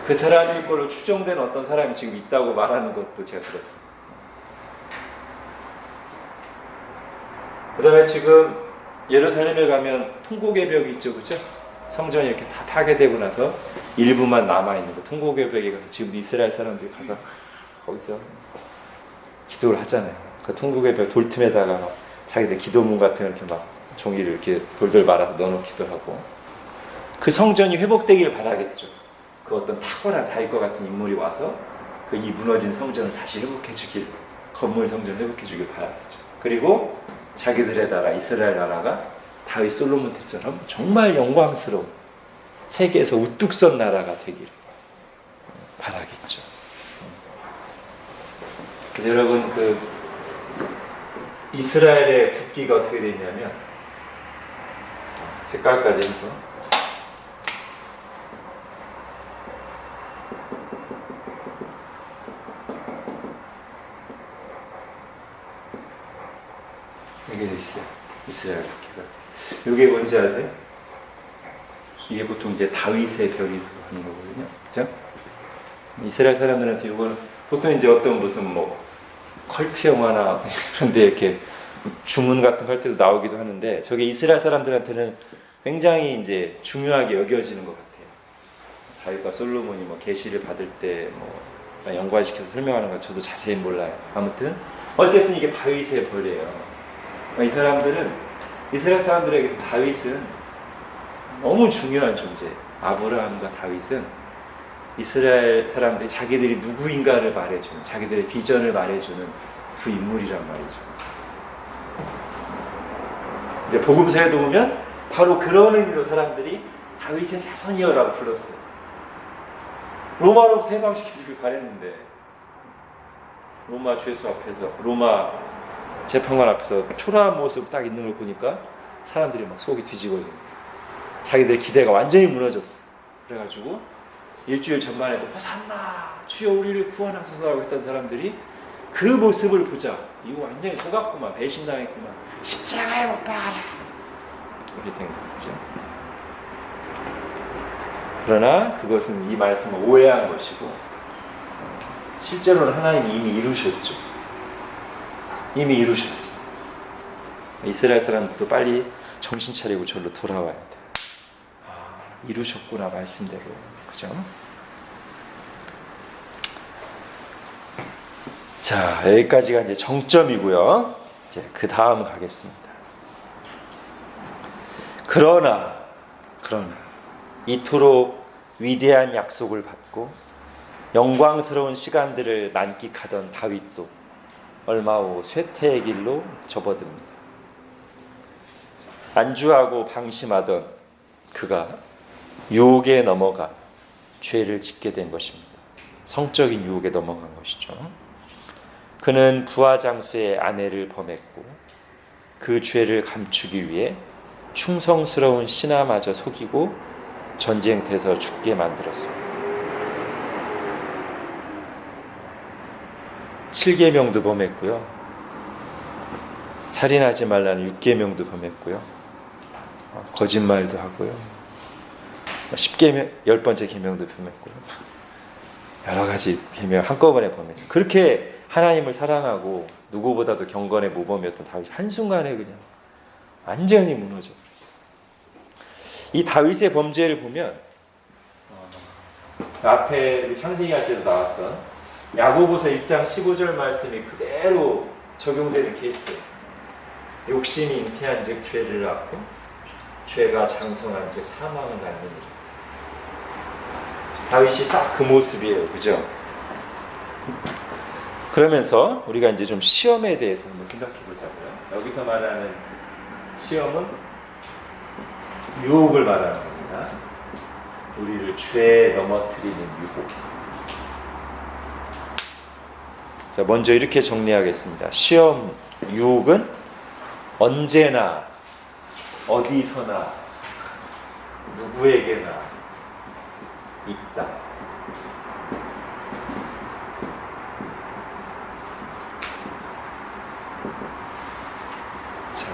그 사람일 걸로 추정되는 어떤 사람이 지금 있다고 말하는 것도 제가 들었어요. 그 다음에 지금 예루살렘에 가면 통곡의 벽이 있죠, 그죠? 성전이 이렇게 다 파괴되고 나서 일부만 남아있는 거, 통곡의 벽에 가서 지금 이스라엘 사람들이 가서 거기서 기도를 하잖아요. 그 통곡의 벽 돌틈에다가 자기들 기도문 같은 거 이렇게 막 종이를 이렇게 돌돌 말아서 넣어놓기도 하고, 그 성전이 회복되길 바라겠죠. 그 어떤 탁월한 다윗과 같은 인물이 와서 그 이 무너진 성전을 다시 회복해주길, 건물 성전을 회복해주길 바라겠죠. 그리고 자기들의 나라 이스라엘 나라가 다윗 솔로몬 때처럼 정말 영광스러운 세계에서 우뚝 선 나라가 되기를 바라겠죠. 그래서 여러분, 그 이스라엘의 국기가 어떻게 되냐면 색깔까지 해서 이게 돼 있어요. 이스라엘 국기가. 이게 뭔지 아세요? 이게 보통 이제 다윗의 벽이 하는 거거든요. 그죠? 이스라엘 사람들한테 이거는 보통 이제 어떤 무슨 뭐 컬트 영화나 그런데 이렇게 주문 같은 거 할 때도 나오기도 하는데, 저게 이스라엘 사람들한테는 굉장히 이제 중요하게 여겨지는 것 같아요. 다윗과 솔로몬이 뭐 계시를 받을 때 뭐 연관시켜서 설명하는 거 저도 자세히 몰라요. 아무튼 어쨌든 이게 다윗의 벌이에요. 이 사람들은, 이스라엘 사람들에게 다윗은 너무 중요한 존재. 아브라함과 다윗은 이스라엘 사람들이 자기들이 누구인가를 말해주는, 자기들의 비전을 말해주는 두 인물이란 말이죠. 근데 복음서에도 보면 바로 그런 의미로 사람들이 다윗의 자손이여라고 불렀어요. 로마로부터 해방시켜주길 바랬는데, 로마 죄수 앞에서, 로마 재판관 앞에서 초라한 모습 딱 있는 걸 보니까 사람들이 막 속이 뒤집어지는 거예요. 자기들의 기대가 완전히 무너졌어. 그래가지고 일주일 전만 해도 호산나 주여 우리를 구원하소서라고 했던 사람들이 그 모습을 보자, 이거 완전히 속았구만, 배신당했구만, 십자가에 못 박아라, 이렇게 된 거죠. 그러나 그것은 이 말씀을 오해한 것이고, 실제로는 하나님이 이미 이루셨죠. 이미 이루셨어. 이스라엘 사람들도 빨리 정신 차리고 절로 돌아와야 돼. 이루셨구나, 말씀대로. 그죠? 자, 여기까지가 이제 정점이고요. 이제 그 다음 가겠습니다. 그러나 이토록 위대한 약속을 받고 영광스러운 시간들을 만끽하던 다윗도 얼마 후 쇠퇴의 길로 접어듭니다. 안주하고 방심하던 그가 유혹에 넘어가 죄를 짓게 된 것입니다. 성적인 유혹에 넘어간 것이죠. 그는 부하 장수의 아내를 범했고 그 죄를 감추기 위해 충성스러운 신하마저 속이고 전쟁터에서 죽게 만들었습니다. 7계명도 범했고요. 살인하지 말라는 6계명도 범했고요. 거짓말도 하고요. 10계명, 10번째 계명도 범했고요. 여러 가지 계명 한꺼번에 범했어요. 그렇게 하나님을 사랑하고 누구보다도 경건의 모범이었던 다윗이 한순간에 그냥 완전히 무너져 버렸어요. 이 다윗의 범죄를 보면 앞에 창세기 할 때도 나왔던 야고보서 1장 15절 말씀이 그대로 적용되는 케이스예요. 욕심이 잉태한즉 죄를 낳고 죄가 장성한즉 사망을 낳느니라. 다윗이 딱 그 모습이에요, 그죠? 그러면서 우리가 이제 좀 시험에 대해서 한번 생각해 보자고요. 여기서 말하는 시험은 유혹을 말하는 겁니다. 우리를 죄에 넘어뜨리는 유혹. 자, 먼저 이렇게 정리하겠습니다. 시험, 유혹은 언제나, 어디서나, 누구에게나 있다. 자,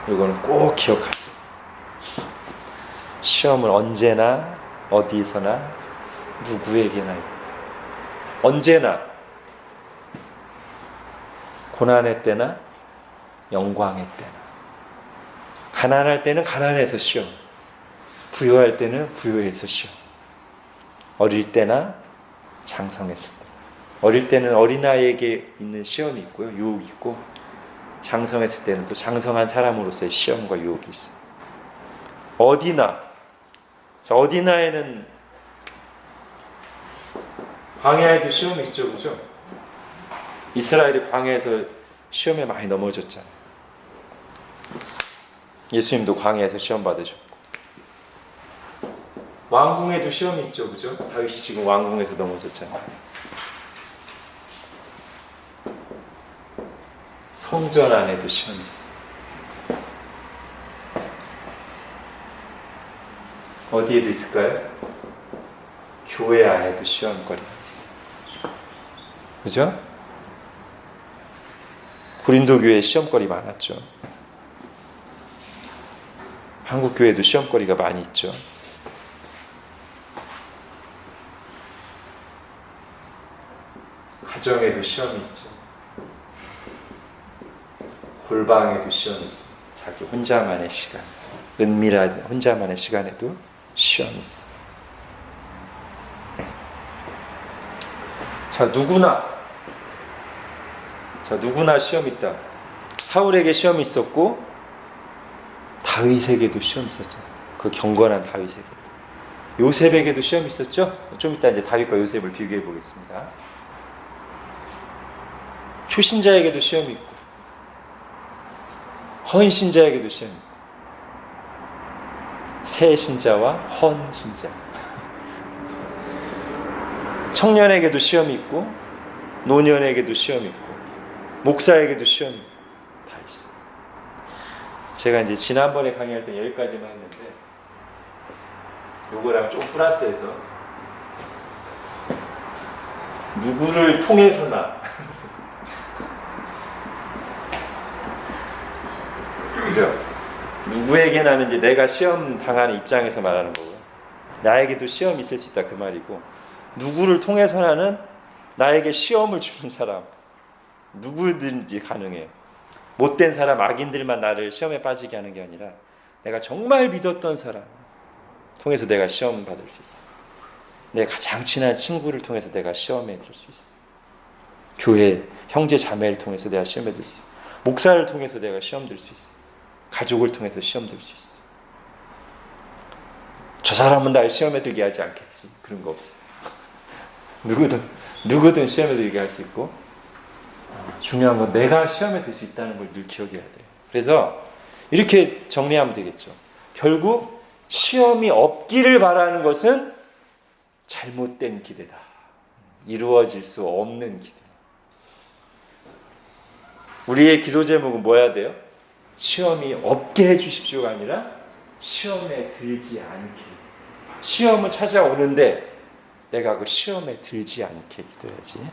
이거는 꼭 기억하세요. 시험은 언제나, 어디서나, 누구에게나 있다. 언제나. 고난의 때나 영광의 때나, 가난할 때는 가난해서 시험, 부유할 때는 부유해서 시험, 어릴 때나 장성했을 때. 어릴 때는 어린아이에게 있는 시험이 있고요, 유혹이 있고, 장성했을 때는 또 장성한 사람으로서의 시험과 유혹이 있어요. 어디나. 어디나에는 광야에도 시험이 있죠, 그죠? 이스라엘이 광야에서 시험에 많이 넘어졌잖아요. 예수님도 광야에서 시험 받으셨고, 왕궁에도 시험이 있죠, 그죠? 다윗이 지금 왕궁에서 넘어졌잖아요. 성전 안에도 시험이 있어요. 어디에도 있을까요? 교회 안에도 시험거리가 있어요. 그죠? 고린도 교회에 시험거리 많았죠. 한국 교회도 시험거리가 많이 있죠. 가정에도 시험이 있죠. 골방에도 시험이 있어요. 자기 혼자만의 시간, 은밀한 혼자만의 시간에도 시험이 있어요. 자, 누구나 시험이 있다. 사울에게 시험이 있었고 다윗에게도 시험이 있었죠. 그 경건한 다윗에게. 요셉에게도 시험이 있었죠. 좀 이따 이제 다윗과 요셉을 비교해 보겠습니다. 초신자에게도 시험이 있고 헌신자에게도 시험이 있고, 새 신자와 헌 신자. 청년에게도 시험이 있고 노년에게도 시험이 있고 목사에게도 시험이 다 있어. 제가 이제 지난번에 강의할 때 여기까지만 했는데, 요거랑 좀 플러스해서 누구를 통해서나 그죠? 누구에게나는 이제 내가 시험 당하는 입장에서 말하는 거고요. 나에게도 시험이 있을 수 있다 그 말이고, 누구를 통해서나는 나에게 시험을 주는 사람 누구든지 가능해요. 못된 사람, 악인들만 나를 시험에 빠지게 하는 게 아니라 내가 정말 믿었던 사람 통해서 내가 시험 받을 수 있어. 내 가장 친한 친구를 통해서 내가 시험에 들 수 있어. 교회 형제 자매를 통해서 내가 시험에 들 수 있어. 목사를 통해서 내가 시험 들 수 있어. 가족을 통해서 시험 들 수 있어. 저 사람은 날 시험에 들게 하지 않겠지, 그런 거 없어요. 누구든 시험에 들게 할 수 있고, 중요한 건 내가 시험에 들 수 있다는 걸 늘 기억해야 돼요. 그래서 이렇게 정리하면 되겠죠. 결국 시험이 없기를 바라는 것은 잘못된 기대다. 이루어질 수 없는 기대. 우리의 기도 제목은 뭐 해야 돼요? 시험이 없게 해주십시오가 아니라 시험에 들지 않게. 시험은 찾아오는데 내가 그 시험에 들지 않게 기도해야지.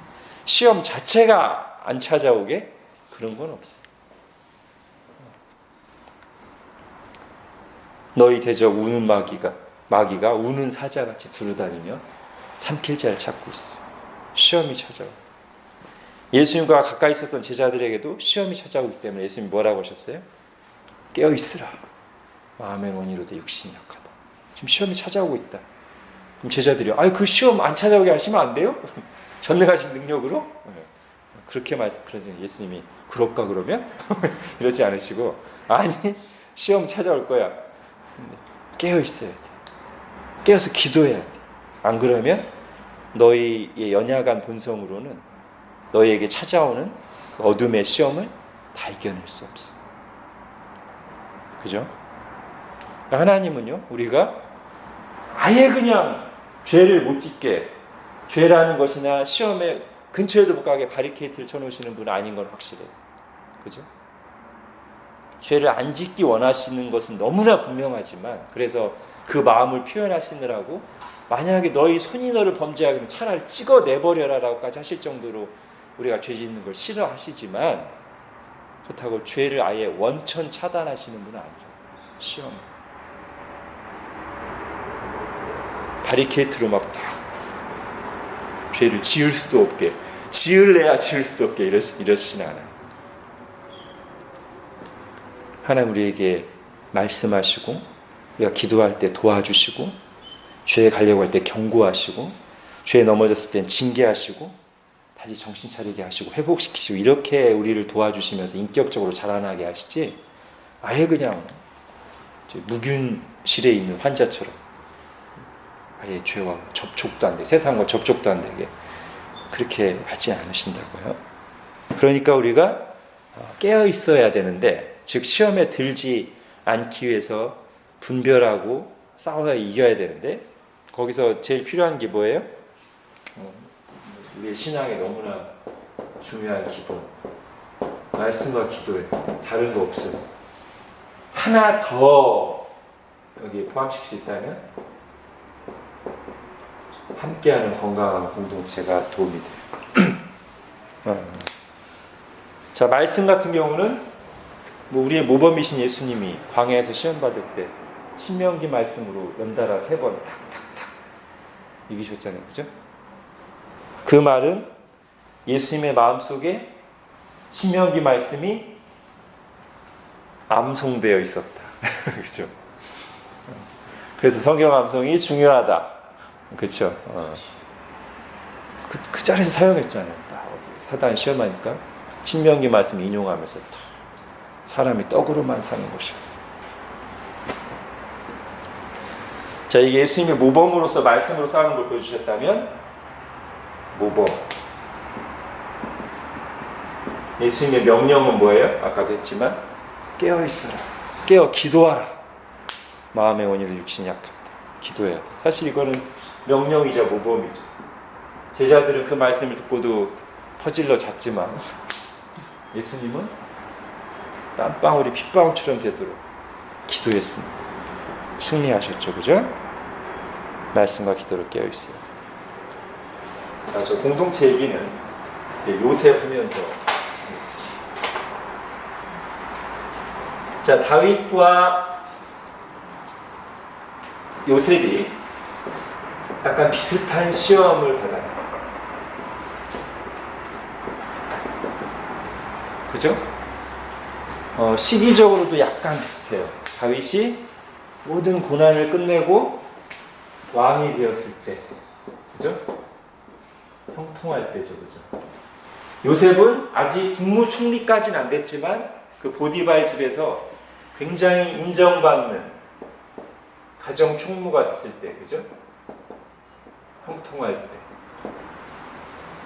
시험 자체가 안 찾아오게 그런 건 없어요. 너희 대적 우는 마귀가 우는 사자같이 두루다니며 삼킬 자를 찾고 있어요. 시험이 찾아와요. 예수님과 가까이 있었던 제자들에게도 시험이 찾아오기 때문에 예수님이 뭐라고 하셨어요? 깨어있으라. 마음의 논의로도 육신이 약하다. 지금 시험이 찾아오고 있다. 그럼 제자들이 그 시험 안 찾아오게 하시면 안 돼요? 전능하신 능력으로? 그렇게 말씀하시는 예수님이 그럴까 그러면? 이러지 않으시고 아니 시험 찾아올 거야. 깨어 있어야 돼. 깨어서 기도해야 돼. 안 그러면 너희의 연약한 본성으로는 너희에게 찾아오는 그 어둠의 시험을 다 이겨낼 수 없어. 그죠? 그러니까 하나님은요, 우리가 아예 그냥 죄를 못 짓게, 죄라는 것이나 시험에 근처에도 못 가게 바리케이트를 쳐놓으시는 분은 아닌 건 확실해요. 그죠? 죄를 안 짓기 원하시는 것은 너무나 분명하지만, 그래서 그 마음을 표현하시느라고 만약에 너희 손이 너를 범죄하기는 차라리 찍어내버려라 라고까지 하실 정도로 우리가 죄 짓는 걸 싫어하시지만, 그렇다고 죄를 아예 원천 차단하시는 분은 아니에요. 시험 바리케이트로 막 딱 죄를 지을 수도 없게, 지을래야 지을 수도 없게 이러시진 않아요. 하나님 우리에게 말씀하시고, 우리가 기도할 때 도와주시고, 죄에 가려고 할 때 경고하시고, 죄에 넘어졌을 땐 징계하시고, 다시 정신 차리게 하시고 회복시키시고, 이렇게 우리를 도와주시면서 인격적으로 자라나게 하시지, 아예 그냥 무균실에 있는 환자처럼 아예 죄와 접촉도 안 돼, 세상과 접촉도 안 되게 그렇게 하지 않으신다고요. 그러니까 우리가 깨어 있어야 되는데, 즉 시험에 들지 않기 위해서 분별하고 싸워야 이겨야 되는데, 거기서 제일 필요한 게 뭐예요? 우리의 신앙에 너무나 중요한 기본, 말씀과 기도예요. 다른 거 없어요. 하나 더 여기에 포함시킬 수 있다면 함께하는 건강한 공동체가 도움이 돼요. 자, 말씀 같은 경우는 뭐 우리의 모범이신 예수님이 광야에서 시험 받을 때 신명기 말씀으로 연달아 3번 탁탁탁 이기셨잖아요. 그죠? 그 말은 예수님의 마음속에 신명기 말씀이 암송되어 있었다. 그죠? 그래서 성경 암송이 중요하다. 그렇죠? 그 자리에서 사용했잖아요. 사단 시험하니까 신명기 말씀 인용하면서 사람이 떡으로만 사는 것이야. 자, 이게 예수님의 모범으로서 말씀으로 싸우는 걸 보여주셨다면, 모범. 예수님의 명령은 뭐예요? 아까도 했지만 깨어 있어라. 깨어 기도하라. 마음의 원인은 육신이 약하다. 기도해야 돼. 사실 이거는 명령이자 모범이죠. 제자들은 그 말씀을 듣고도 퍼질러 잤지만 예수님은 땀방울이 핏방울처럼 되도록 기도했습니다. 승리하셨죠. 그죠? 말씀과 기도로 깨어 있어요. 자, 저 공동체 얘기는 요셉 하면서, 자, 다윗과 요셉이 약간 비슷한 시험을 받아요. 그죠? 시기적으로도 약간 비슷해요. 다윗이 모든 고난을 끝내고 왕이 되었을 때, 그죠? 형통할 때죠, 그죠? 요셉은 아직 국무총리까지는 안 됐지만 그 보디발 집에서 굉장히 인정받는 가정 총무가 됐을 때, 그죠? 형통할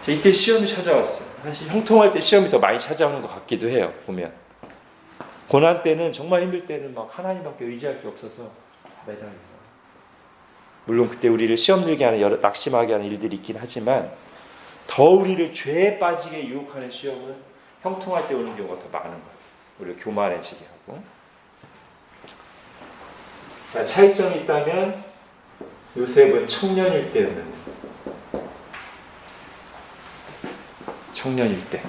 때. 이때 시험이 찾아왔어요. 사실 형통할 때 시험이 더 많이 찾아오는 것 같기도 해요. 보면 고난 때는, 정말 힘들 때는 막 하나님밖에 의지할 게 없어서 매달려요. 물론 그때 우리를 시험 들게 하는, 여러 낙심하게 하는 일들이 있긴 하지만, 더 우리를 죄에 빠지게 유혹하는 시험은 형통할 때 오는 경우가 더 많은 거예요. 우리를 교만해지게 하고. 자, 차이점이 있다면 요셉은 청년일 때였는데, 청년일 때.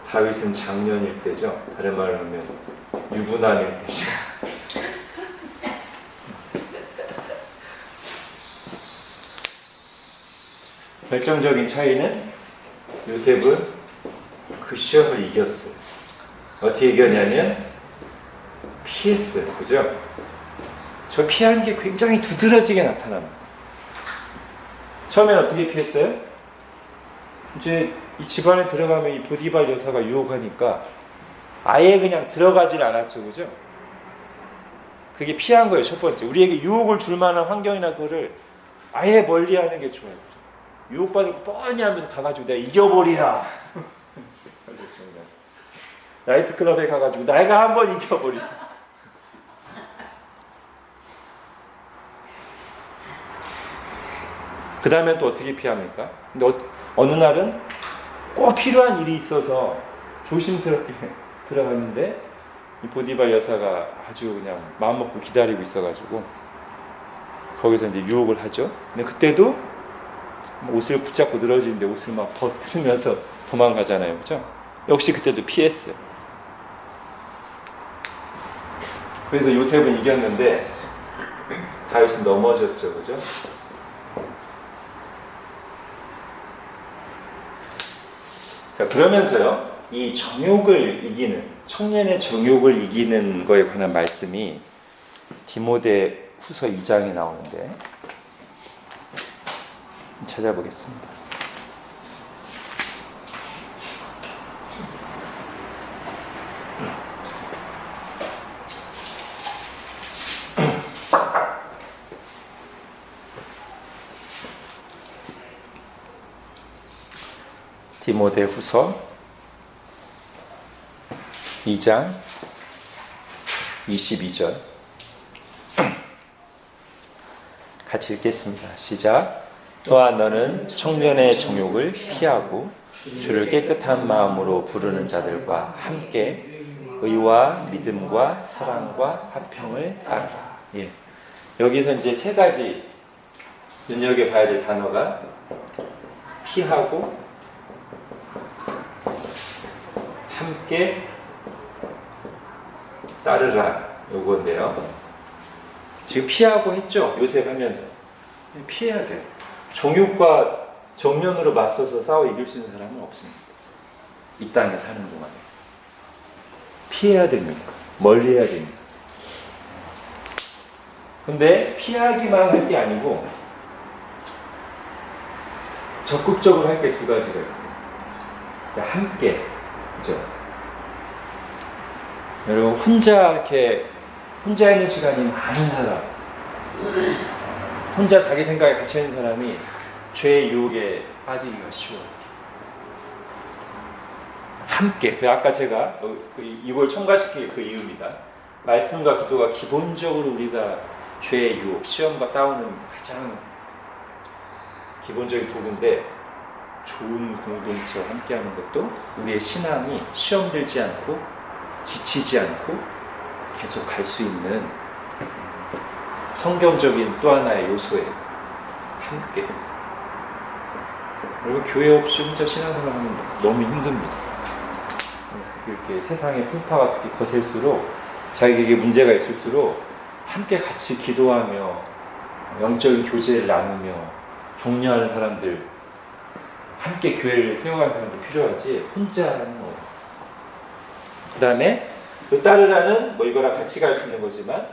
다윗은 장년일 때죠. 다른 말로 하면 유부남일 때죠. 결정적인 차이는 요셉은 그 시험을 이겼어요. 어떻게 이겼냐면 피했어요. 그죠? 저 피한 게 굉장히 두드러지게 나타납니다. 처음엔 어떻게 피했어요? 이제 이 집안에 들어가면 이 보디발 여사가 유혹하니까 아예 그냥 들어가질 않았죠, 그죠? 그게 피한 거예요, 첫 번째. 우리에게 유혹을 줄 만한 환경이나 그거를 아예 멀리하는 게 좋아요. 유혹받을 거 뻔히 하면서 가가지고 내가 이겨버리라. 나이트클럽에 가가지고 내가 한번 이겨버리라. 그 다음에 또 어떻게 피합니까? 근데 어느 날은 꼭 필요한 일이 있어서 조심스럽게 들어갔는데 이 보디발 여사가 아주 그냥 마음 먹고 기다리고 있어가지고 거기서 이제 유혹을 하죠. 근데 그때도 옷을 붙잡고 늘어지는데 옷을 막 벗으면서 도망가잖아요, 그죠? 역시 그때도 피했어요. 그래서 요셉은 이겼는데 다윗은 넘어졌죠, 그죠? 자, 그러면서요, 이 정욕을 이기는, 청년의 정욕을 이기는 거에 관한 말씀이 디모데 후서 2장에 나오는데 찾아보겠습니다. 디모데 후서 2장 22절 같이 읽겠습니다. 시작. 또한 너는 청년의 정욕을 피하고 주를 깨끗한 마음으로 부르는 자들과 함께 의와 믿음과 사랑과 화평을 따르라. 예. 여기서 이제 세 가지 눈여겨봐야 될 단어가 피하고 함께 따르라 요건데요. 지금 피하고 했죠? 요셉 하면서 피해야 돼요. 정욕과 정면으로 맞서서 싸워 이길 수 있는 사람은 없습니다. 이 땅에 사는 동안에 피해야 됩니다. 멀리 해야 됩니다. 근데 피하기만 할 게 아니고 적극적으로 할 게 두 가지가 있어요. 함께, 그죠? 여러분 혼자 있는 시간이 많은 사람, 혼자 자기 생각에 갇혀 있는 사람이 죄의 유혹에 빠지기가 쉬워요. 함께, 아까 제가 이걸 첨가시킨 그 이유입니다. 말씀과 기도가 기본적으로 우리가 죄의 유혹, 시험과 싸우는 가장 기본적인 도구인데, 좋은 공동체와 함께하는 것도 우리의 신앙이 시험 들지 않고 지치지 않고 계속 갈 수 있는 성경적인 또 하나의 요소예요. 함께. 여러분 교회 없이 혼자 신앙생활하면 너무 힘듭니다. 이렇게 세상의 풍파가 특히 거셀수록 자기에게 문제가 있을수록 함께 같이 기도하며 영적인 교제를 나누며 격려하는 사람들, 함께 교회를 세워가는 사람도 필요하지 혼자는 그 다음에 그 따르라는 뭐 이거랑 같이 갈 수 있는 거지만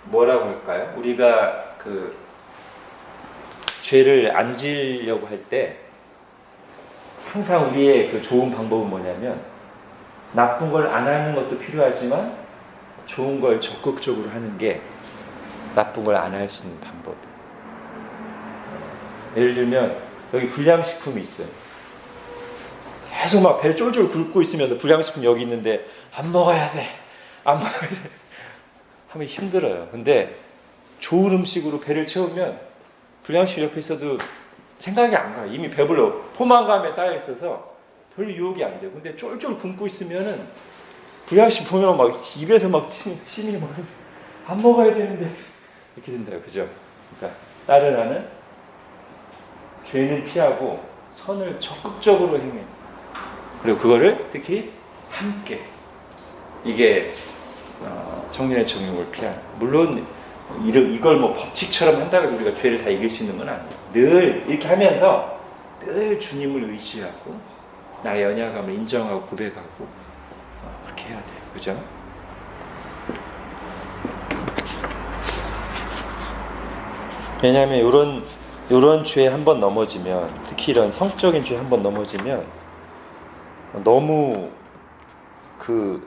뭐라고 할까요? 우리가 그 죄를 안 지으려고 할 때 항상 우리의 그 좋은 방법은 뭐냐면 나쁜 걸 안 하는 것도 필요하지만 좋은 걸 적극적으로 하는 게 나쁜 걸 안 할 수 있는 방법. 예를 들면 여기 불량식품이 있어요. 계속 막 배 쫄쫄 굶고 있으면서 불량식품 여기 있는데 안 먹어야 돼 하면 힘들어요. 근데 좋은 음식으로 배를 채우면 불량식품 옆에 있어도 생각이 안 가요. 이미 배불러 포만감에 쌓여 있어서 별로 유혹이 안 돼요. 근데 쫄쫄 굶고 있으면은 불량식품 보면 막 입에서 막 침이 막 안 먹어야 되는데 이렇게 된다요. 그죠? 그러니까 따르라는 죄는 피하고 선을 적극적으로 행해. 그리고 그거를 특히 함께. 이게 청년의 정욕을 피하는. 물론 이걸 뭐 법칙처럼 한다고 해서 우리가 죄를 다 이길 수 있는 건 아니에요. 늘 이렇게 하면서 늘 주님을 의지하고 나의 연약함을 인정하고 고백하고 그렇게 해야 돼요. 그죠? 왜냐하면 이런 이런 죄에 한번 넘어지면, 특히 이런 성적인 죄에 한번 넘어지면 너무 그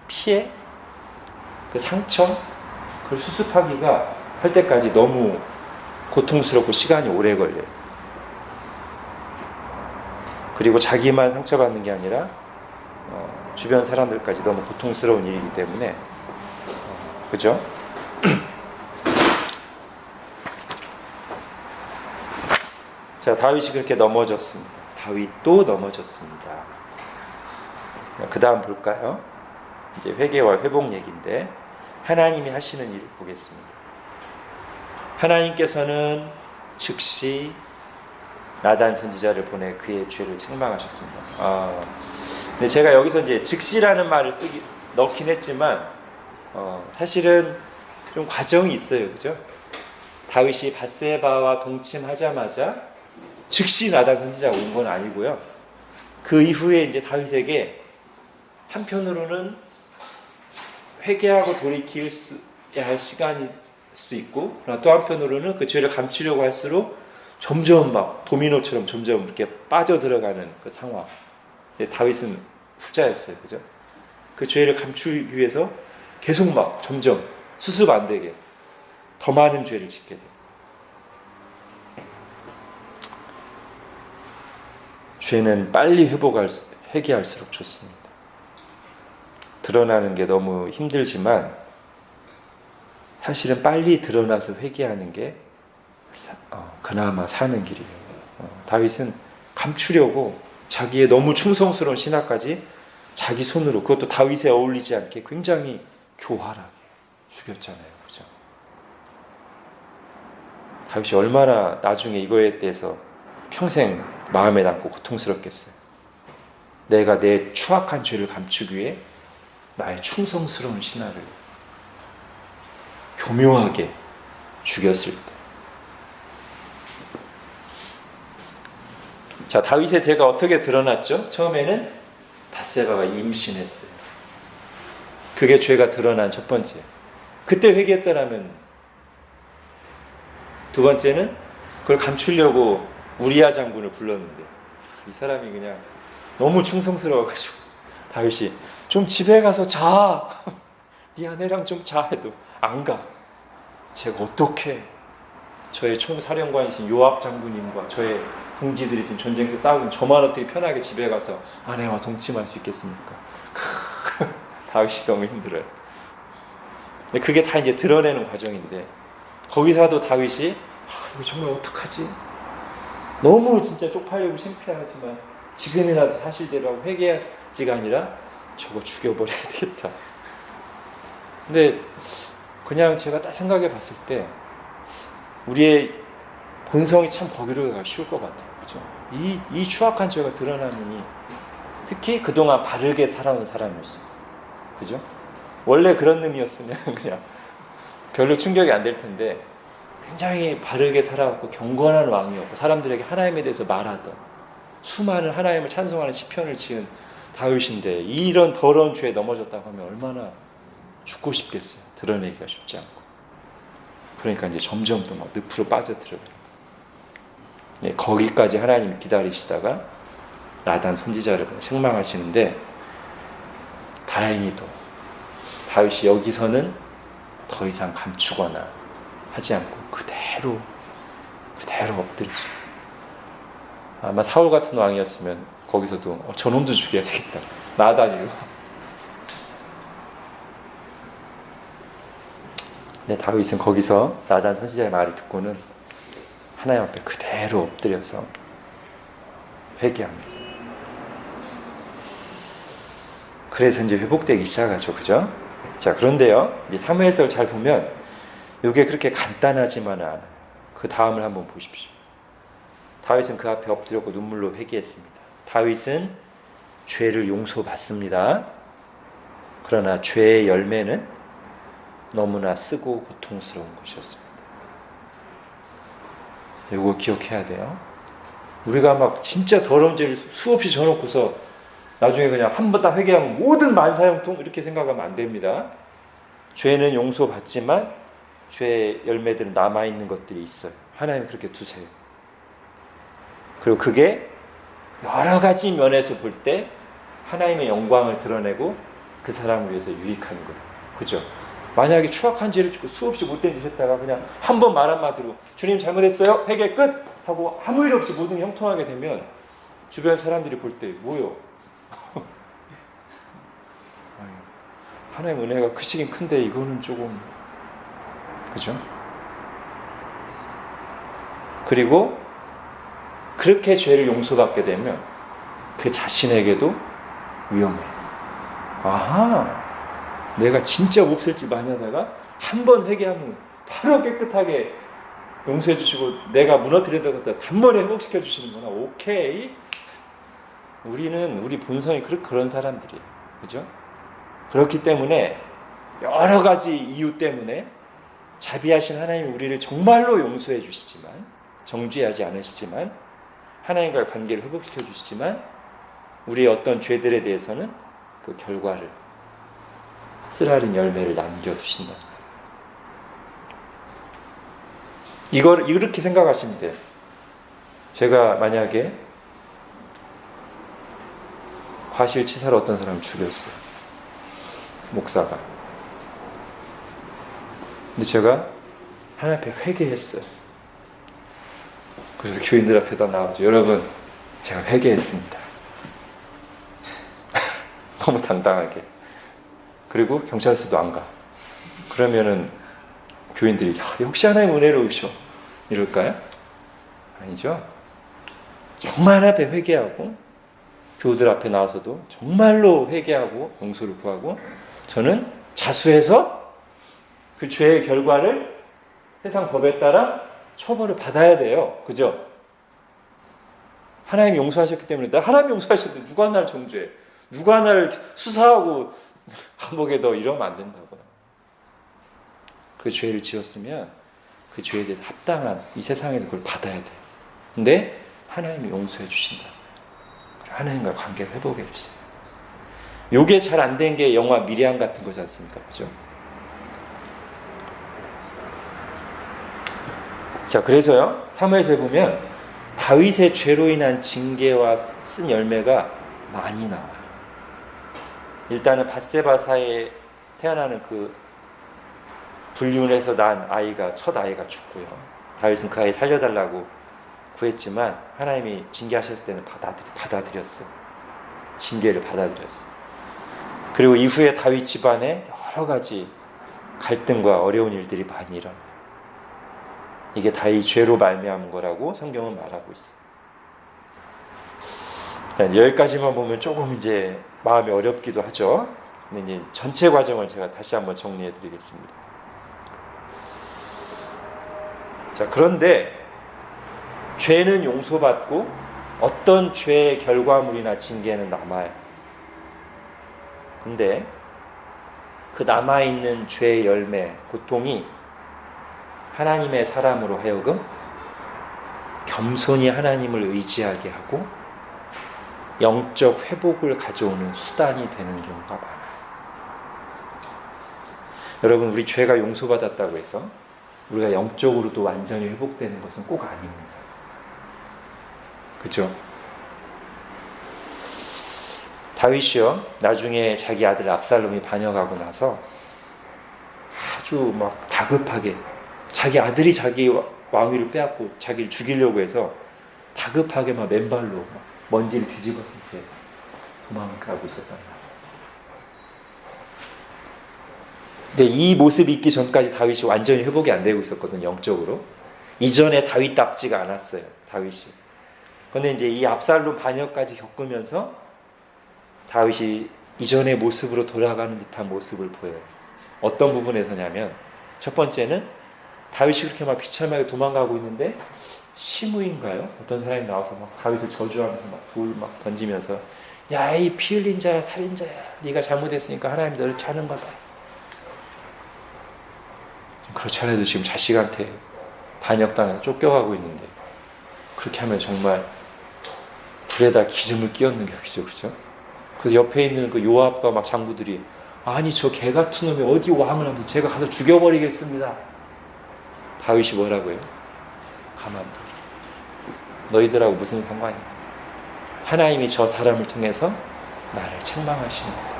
피해, 그 상처, 그걸 수습하기가 할 때까지 너무 고통스럽고 시간이 오래 걸려요. 그리고 자기만 상처받는 게 아니라 주변 사람들까지 너무 고통스러운 일이기 때문에, 그죠? 자, 다윗이 그렇게 넘어졌습니다. 다윗도 넘어졌습니다. 그 다음 볼까요? 이제 회개와 회복 얘기인데, 하나님이 하시는 일을 보겠습니다. 하나님께서는 즉시 나단 선지자를 보내 그의 죄를 책망하셨습니다. 근데 제가 여기서 이제 즉시라는 말을 넣긴 했지만, 사실은 좀 과정이 있어요, 그죠? 다윗이 밧세바와 동침하자마자 즉시 나단 선지자가 온 건 아니고요. 그 이후에 이제 다윗에게 한편으로는 회개하고 돌이켜야 할 시간일 수도 있고, 그러나 또 한편으로는 그 죄를 감추려고 할수록 점점 막 도미노처럼 점점 이렇게 빠져들어가는 그 상황. 다윗은 후자였어요, 그죠? 그 죄를 감추기 위해서 계속 막 점점 수습 안 되게 더 많은 죄를 짓게 돼요. 죄는 빨리 회개할수록 좋습니다. 드러나는 게 너무 힘들지만 사실은 빨리 드러나서 회개하는 게 그나마 사는 길이에요. 다윗은 감추려고 자기의 너무 충성스러운 신하까지 자기 손으로, 그것도 다윗에 어울리지 않게 굉장히 교활하게 죽였잖아요. 그죠? 다윗이 얼마나 나중에 이거에 대해서 평생 마음에 남고 고통스럽겠어요. 내가 내 추악한 죄를 감추기 위해 나의 충성스러운 신하를 교묘하게 죽였을 때. 자, 다윗의 죄가 어떻게 드러났죠? 처음에는 밧세바가 임신했어요. 그게 죄가 드러난 첫 번째. 그때 회개했더라면, 두 번째는 그걸 감추려고 우리야 장군을 불렀는데, 이 사람이 그냥 너무 충성스러워가지고 다윗이 좀 집에 가서 자, 네 아내랑 좀 자 해도 안 가. 제가 어떻게 저의 총사령관이신 요압 장군님과 저의 동지들이 지금 전쟁에서 싸우면 저만 어떻게 편하게 집에 가서 아내와 동침할 수 있겠습니까? 다윗이 너무 힘들어요. 근데 그게 다 이제 드러내는 과정인데, 거기서도 다윗이 이거 정말 어떡하지? 너무 진짜 쪽팔리고 창피하지만 지금이라도 사실대로 하고 회개하지가 아니라 저거 죽여버려야 되겠다. 근데 그냥 제가 딱 생각해 봤을 때 우리의 본성이 참 거기로 가기가 쉬울 것 같아요. 그죠? 이 추악한 죄가 드러나느니, 특히 그동안 바르게 살아온 사람이었어. 그죠? 원래 그런 놈이었으면 그냥 별로 충격이 안 될 텐데, 굉장히 바르게 살아왔고 경건한 왕이었고 사람들에게 하나님에 대해서 말하던, 수많은 하나님을 찬송하는 시편을 지은 다윗인데 이런 더러운 죄에 넘어졌다고 하면 얼마나 죽고 싶겠어요. 드러내기가 쉽지 않고. 그러니까 이제 점점 더 막 늪으로 빠져들어요. 네, 거기까지 하나님이 기다리시다가 나단 선지자를 책망하시는데, 다행히도 다윗이 여기서는 더 이상 감추거나 하지 않고 그대로 엎드리죠. 아마 사울 같은 왕이었으면 거기서도 저놈도 죽여야 되겠다, 나단이로. 근데 다윗은 거기서 나단 선지자의 말을 듣고는 하나님 앞에 그대로 엎드려서 회개합니다. 그래서 이제 회복되기 시작하죠, 그죠? 자, 그런데요, 이제 사무엘서를 잘 보면 이게 그렇게 간단하지만은 않아요. 그 다음을 한번 보십시오. 다윗은 그 앞에 엎드렸고 눈물로 회개했습니다. 다윗은 죄를 용서받습니다. 그러나 죄의 열매는 너무나 쓰고 고통스러운 것이었습니다. 이거 기억해야 돼요. 우리가 막 진짜 더러운 죄를 수없이 져놓고서 나중에 그냥 한 번 딱 회개하면 모든 만사형통 이렇게 생각하면 안 됩니다. 죄는 용서받지만 죄의 열매들은 남아있는 것들이 있어요. 하나님 그렇게 두세요. 그리고 그게 여러 가지 면에서 볼 때 하나님의 영광을 드러내고 그 사람을 위해서 유익한 거예요. 그죠? 만약에 추악한 죄를 짓고 수없이 못된 짓을 했다가 그냥 한 번 말 한마디로 주님 잘못했어요? 회개 끝! 하고 아무 일 없이 모든 게 형통하게 되면 주변 사람들이 볼 때 뭐요? 하나님 은혜가 크시긴 큰데 이거는 조금 그죠? 그리고 그렇게 죄를 용서받게 되면 그 자신에게도 위험해. 아하, 내가 진짜 몹쓸 짓 많이 하다가 한 번 회개하면 바로 깨끗하게 용서해 주시고 내가 무너뜨리던 것들 단번에 회복시켜 주시는구나. 오케이. 우리 본성이 그런 사람들이에요. 그죠? 그렇기 때문에 여러 가지 이유 때문에 자비하신 하나님이 우리를 정말로 용서해 주시지만, 정죄하지 않으시지만, 하나님과의 관계를 회복시켜 주시지만 우리의 어떤 죄들에 대해서는 그 결과를, 쓰라린 열매를 남겨두신다. 이걸 이렇게 생각하시면 돼요. 제가 만약에 과실치사로 어떤 사람을 죽였어요. 목사가. 근데 제가 하나님 앞에 회개했어요. 그래서 교인들 앞에다 나와서 여러분 제가 회개했습니다. 너무 당당하게. 그리고 경찰서도 안 가. 그러면은 교인들이 역시 하나님 은혜로 오셔 이럴까요? 아니죠. 정말 하나님 앞에 회개하고 교우들 앞에 나와서도 정말로 회개하고 용서를 구하고 저는 자수해서 그 죄의 결과를 세상 법에 따라 처벌을 받아야 돼요. 그죠? 하나님이 용서하셨기 때문에 하나님이 용서하셨는데 누가 나를 정죄해? 누가 나를 수사하고 감옥에 넣어? 이러면 안 된다고요. 그 죄를 지었으면 그 죄에 대해서 합당한 이 세상에서 그걸 받아야 돼요. 근데 하나님이 용서해 주신다. 하나님과 관계를 회복해 주세요. 요게 잘 안 된 게 영화 미리암 같은 거지 않습니까? 그죠? 자, 그래서요, 사무엘서에 보면 다윗의 죄로 인한 징계와 쓴 열매가 많이 나와요. 일단은 밧세바사에 태어나는 그 불륜에서 난 아이가, 첫 아이가 죽고요. 다윗은 그 아이 살려달라고 구했지만 하나님이 징계하셨을 때는 받아들였어요. 징계를 받아들였어요. 그리고 이후에 다윗 집안에 여러 가지 갈등과 어려운 일들이 많이 일어나요. 이게 다윗 죄로 말미암은 거라고 성경은 말하고 있어요. 여기까지만 보면 조금 이제 마음이 어렵기도 하죠. 근데 이제 전체 과정을 제가 다시 한번 정리해 드리겠습니다. 자, 그런데 죄는 용서받고 어떤 죄의 결과물이나 징계는 남아요. 근데 그 남아있는 죄의 열매, 고통이 하나님의 사람으로 하여금 겸손히 하나님을 의지하게 하고 영적 회복을 가져오는 수단이 되는 경우가 많아요. 여러분, 우리 죄가 용서받았다고 해서 우리가 영적으로도 완전히 회복되는 것은 꼭 아닙니다. 그죠? 다윗이요, 나중에 자기 아들 압살롬이 반역하고 나서 아주 막 다급하게 자기 아들이 자기 왕위를 빼앗고 자기를 죽이려고 해서 다급하게 막 맨발로 막 먼지를 뒤집어쓴 채 도망을 가고 있었단 말이에요. 근데 이 모습이 있기 전까지 다윗이 완전히 회복이 안 되고 있었거든요, 영적으로. 이전에 다윗답지가 않았어요, 다윗이. 그런데 이제 이 압살롬 반역까지 겪으면서 다윗이 이전의 모습으로 돌아가는 듯한 모습을 보여요. 어떤 부분에서냐면, 첫 번째는 다윗이 그렇게 막 비참하게 도망가고 있는데 시므인가요? 어떤 사람이 나와서 막 다윗을 저주하면서 막 돌 막 던지면서 야, 이 피 흘린 자야, 살인자야, 네가 잘못했으니까 하나님이 너를 차는 거다. 그렇지 않아도 지금 자식한테 반역당해서 쫓겨가고 있는데 그렇게 하면 정말 불에다 기름을 끼얹는 격이죠, 그죠? 그래서 옆에 있는 그 요압과 막 장부들이 아니 저 개 같은 놈이 어디 왕을 하면서 제가 가서 죽여버리겠습니다. 다윗이 뭐라고요? 가만둬라. 너희들하고 무슨 상관이야? 하나님이 저 사람을 통해서 나를 책망하시는 거다.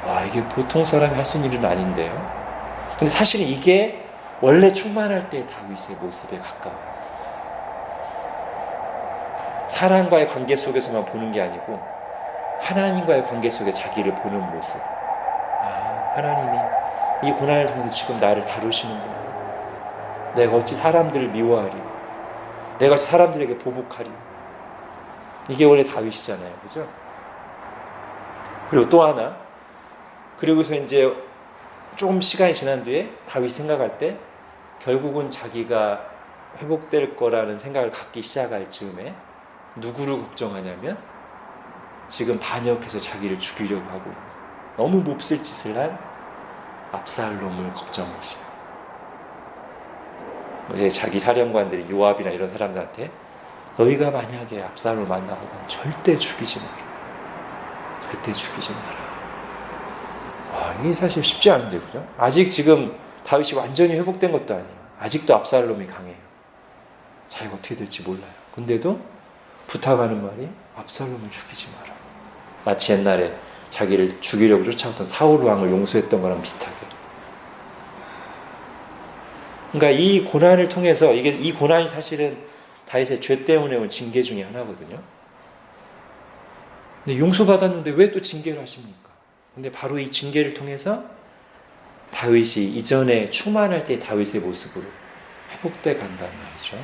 와, 이게 보통 사람이 할 수 있는 일은 아닌데요. 근데 사실은 이게 원래 충만할 때의 다윗의 모습에 가까워요. 사람과의 관계 속에서만 보는 게 아니고 하나님과의 관계 속에 자기를 보는 모습. 아, 하나님이 이 고난을 통해서 지금 나를 다루시는구나. 내가 어찌 사람들을 미워하리. 내가 어찌 사람들에게 보복하리. 이게 원래 다윗이잖아요. 그죠? 그리고 또 하나, 그리고서 이제 조금 시간이 지난 뒤에 다윗이 생각할 때 결국은 자기가 회복될 거라는 생각을 갖기 시작할 즈음에 누구를 걱정하냐면 지금 반역해서 자기를 죽이려고 하고 있는, 너무 몹쓸 짓을 한 압살롬을 걱정하시죠. 자기 사령관들이 요압이나 이런 사람들한테 너희가 만약에 압살롬을 만나거든 절대 죽이지 마라. 절대 죽이지 마라. 와, 이게 사실 쉽지 않은데, 그죠? 아직 지금 다윗이 완전히 회복된 것도 아니에요. 아직도 압살롬이 강해요. 자기가 어떻게 될지 몰라요. 근데도 부탁하는 말이 압살롬을 죽이지 마라. 마치 옛날에 자기를 죽이려고 쫓아왔던 사울 왕을 용서했던 거랑 비슷하게. 그러니까 이 고난을 통해서, 이 고난이 사실은 다윗의 죄 때문에 온 징계 중에 하나거든요. 근데 용서받았는데 왜 또 징계를 하십니까? 근데 바로 이 징계를 통해서 다윗이 이전에 충만할 때 다윗의 모습으로 회복돼 간다는 말이죠.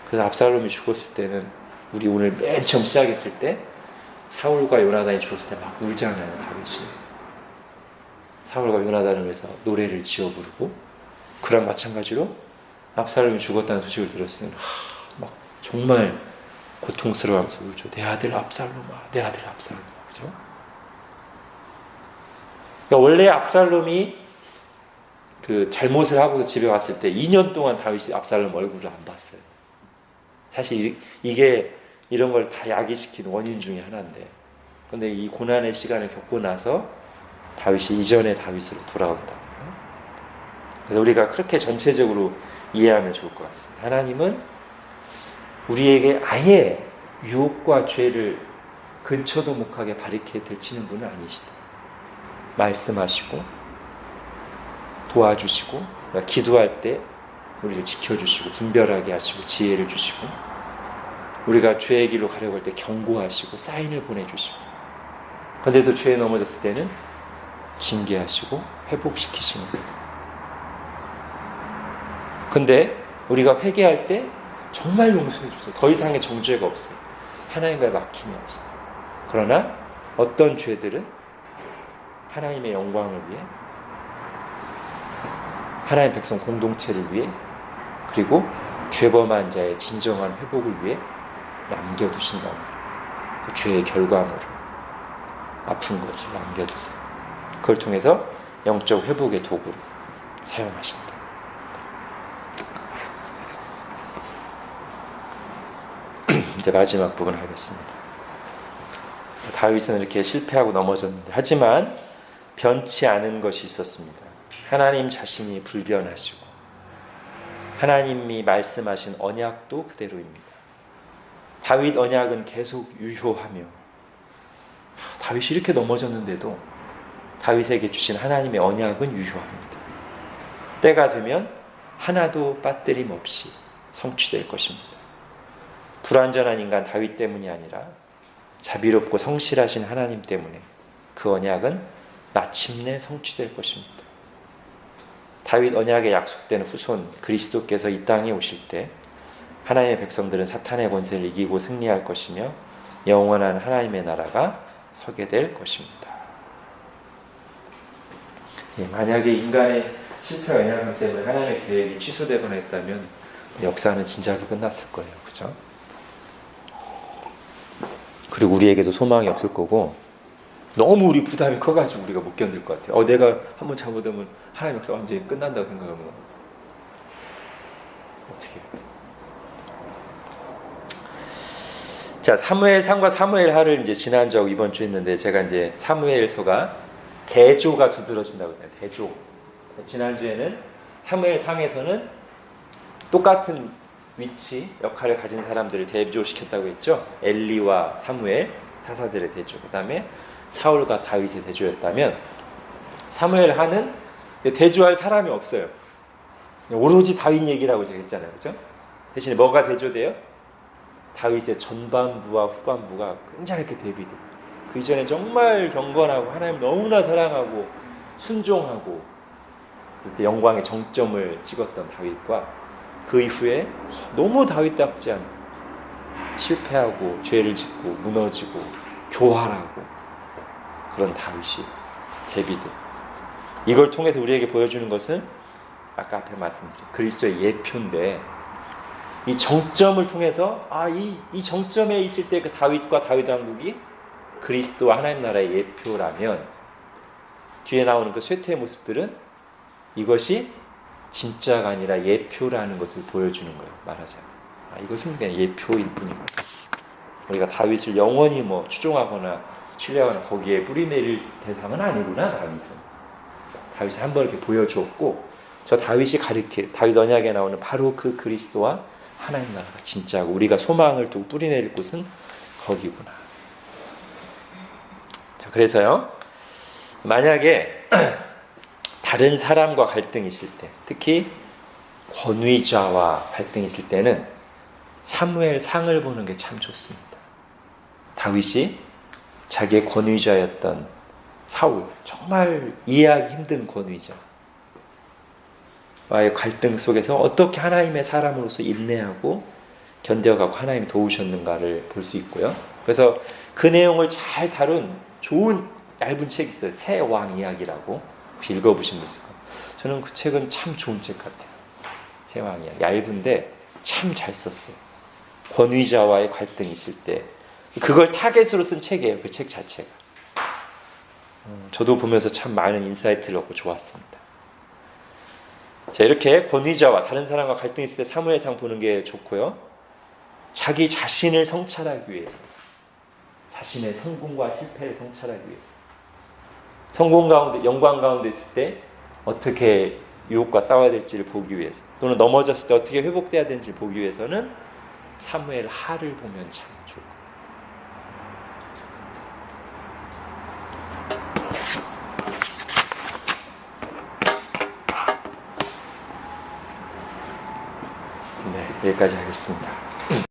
그래서 압살롬이 죽었을 때는, 우리 오늘 맨 처음 시작했을 때 사울과 요나단이 죽었을 때 막 울잖아요, 다윗이. 사울과 요나단을 위해서 노래를 지어 부르고, 그랑 마찬가지로 압살롬이 죽었다는 소식을 들었을 때는 막 정말 고통스러워하면서 울죠. 내 아들 압살롬아, 내 아들 압살롬아. 그죠? 그러니까 원래 압살롬이 그 잘못을 하고서 집에 왔을 때 2년 동안 다윗이 압살롬 얼굴을 안 봤어요. 사실 이게 이런 걸 다 야기시키는 원인 중에 하나인데, 근데 이 고난의 시간을 겪고 나서 다윗이 이전의 다윗으로 돌아온다. 그래서 우리가 그렇게 전체적으로 이해하면 좋을 것 같습니다. 하나님은 우리에게 아예 유혹과 죄를 근처도 못 가게 바리케이트를 치는 분은 아니시다. 말씀하시고 도와주시고, 기도할 때 우리를 지켜주시고 분별하게 하시고 지혜를 주시고, 우리가 죄의 길로 가려고 할 때 경고하시고 사인을 보내주시고, 그런데도 죄에 넘어졌을 때는 징계하시고 회복시키시는 거예요. 근데 우리가 회개할 때 정말 용서해 주세요. 더 이상의 정죄가 없어요. 하나님과의 막힘이 없어요. 그러나 어떤 죄들은 하나님의 영광을 위해, 하나님 백성 공동체를 위해, 그리고 죄범한 자의 진정한 회복을 위해 남겨두신다는 거예요. 그 죄의 결과물을, 아픈 것을 남겨두세요. 그걸 통해서 영적 회복의 도구로 사용하신다. 이제 마지막 부분 하겠습니다. 다윗은 이렇게 실패하고 넘어졌는데, 하지만 변치 않은 것이 있었습니다. 하나님 자신이 불변하시고 하나님이 말씀하신 언약도 그대로입니다. 다윗 언약은 계속 유효하며, 다윗이 이렇게 넘어졌는데도 다윗에게 주신 하나님의 언약은 유효합니다. 때가 되면 하나도 빠뜨림 없이 성취될 것입니다. 불완전한 인간 다윗 때문이 아니라 자비롭고 성실하신 하나님 때문에 그 언약은 마침내 성취될 것입니다. 다윗 언약에 약속된 후손 그리스도께서 이 땅에 오실 때 하나님의 백성들은 사탄의 권세를 이기고 승리할 것이며 영원한 하나님의 나라가 서게 될 것입니다. 만약에 인간의 실패와 연약함 때문에 하나님의 계획이 취소되거나 했다면 역사는 진작에 끝났을 거예요. 그죠? 그리고 우리에게도 소망이 없을 거고, 너무 우리 부담이 커가지고 우리가 못 견딜 것 같아요. 내가 한번 잘못하면 하나님 역사 완전히 끝난다고 생각하면 어떻게 해요? 자, 사무엘상과 사무엘하를 이제 지난주 이번 주 했는데, 제가 이제 사무엘서가 대조가 두드러진다고 해요. 대조. 지난주에는 사무엘상에서는 똑같은 위치, 역할을 가진 사람들을 대조시켰다고 했죠. 엘리와 사무엘, 사사들의 대조. 그 다음에 사울과 다윗의 대조였다면 사무엘 하는 대조할 사람이 없어요. 오로지 다윗 얘기라고 제가 했잖아요. 그죠? 대신에 뭐가 대조돼요? 다윗의 전반부와 후반부가 굉장히 이렇게 대비돼요. 그 이전에 정말 경건하고 하나님 너무나 사랑하고 순종하고 그때 영광의 정점을 찍었던 다윗과 그 이후에 너무 다윗답지 않은 실패하고 죄를 짓고 무너지고 교활하고 그런 다윗이 대비돼. 이걸 통해서 우리에게 보여주는 것은 아까 앞에 말씀드린 그리스도의 예표인데 이 정점을 통해서 이 정점에 있을 때 그 다윗과 다윗 왕국이 그리스도와 하나님 나라의 예표라면 뒤에 나오는 그 쇠퇴의 모습들은 이것이 진짜가 아니라 예표라는 것을 보여주는 거예요. 말하자면 이것은 그냥 예표일 뿐인 거예요. 우리가 다윗을 영원히 추종하거나 신뢰하거나 거기에 뿌리 내릴 대상은 아니구나. 다윗을 한번 이렇게 보여주었고 저 다윗이 가리킬 다윗 언약에 나오는 바로 그 그리스도와 하나님 나라가 진짜고 우리가 소망을 두고 뿌리 내릴 곳은 거기구나. 자, 그래서요 만약에 다른 사람과 갈등이 있을 때 특히 권위자와 갈등이 있을 때는 사무엘 상을 보는 게 참 좋습니다. 다윗이 자기의 권위자였던 사울, 정말 이해하기 힘든 권위자와의 갈등 속에서 어떻게 하나님의 사람으로서 인내하고 견뎌가고 하나님이 도우셨는가를 볼 수 있고요. 그래서 그 내용을 잘 다룬 좋은 얇은 책이 있어요. 새 왕 이야기라고. 혹시 읽어보신 분 있을까요? 저는 그 책은 참 좋은 책 같아요. 새 왕 이야기. 얇은데 참 잘 썼어요. 권위자와의 갈등이 있을 때 그걸 타겟으로 쓴 책이에요. 그 책 자체가. 저도 보면서 참 많은 인사이트를 얻고 좋았습니다. 자, 이렇게 권위자와 다른 사람과 갈등이 있을 때 사무엘상 보는 게 좋고요. 자기 자신을 성찰하기 위해서 자신의 성공과 실패를 성찰하기 위해서 성공 가운데 영광 가운데 있을 때 어떻게 유혹과 싸워야 될지를 보기 위해서 또는 넘어졌을 때 어떻게 회복돼야 되는지 보기 위해서는 사무엘 하를 보면 참 좋을 것 같아요. 네, 여기까지 하겠습니다.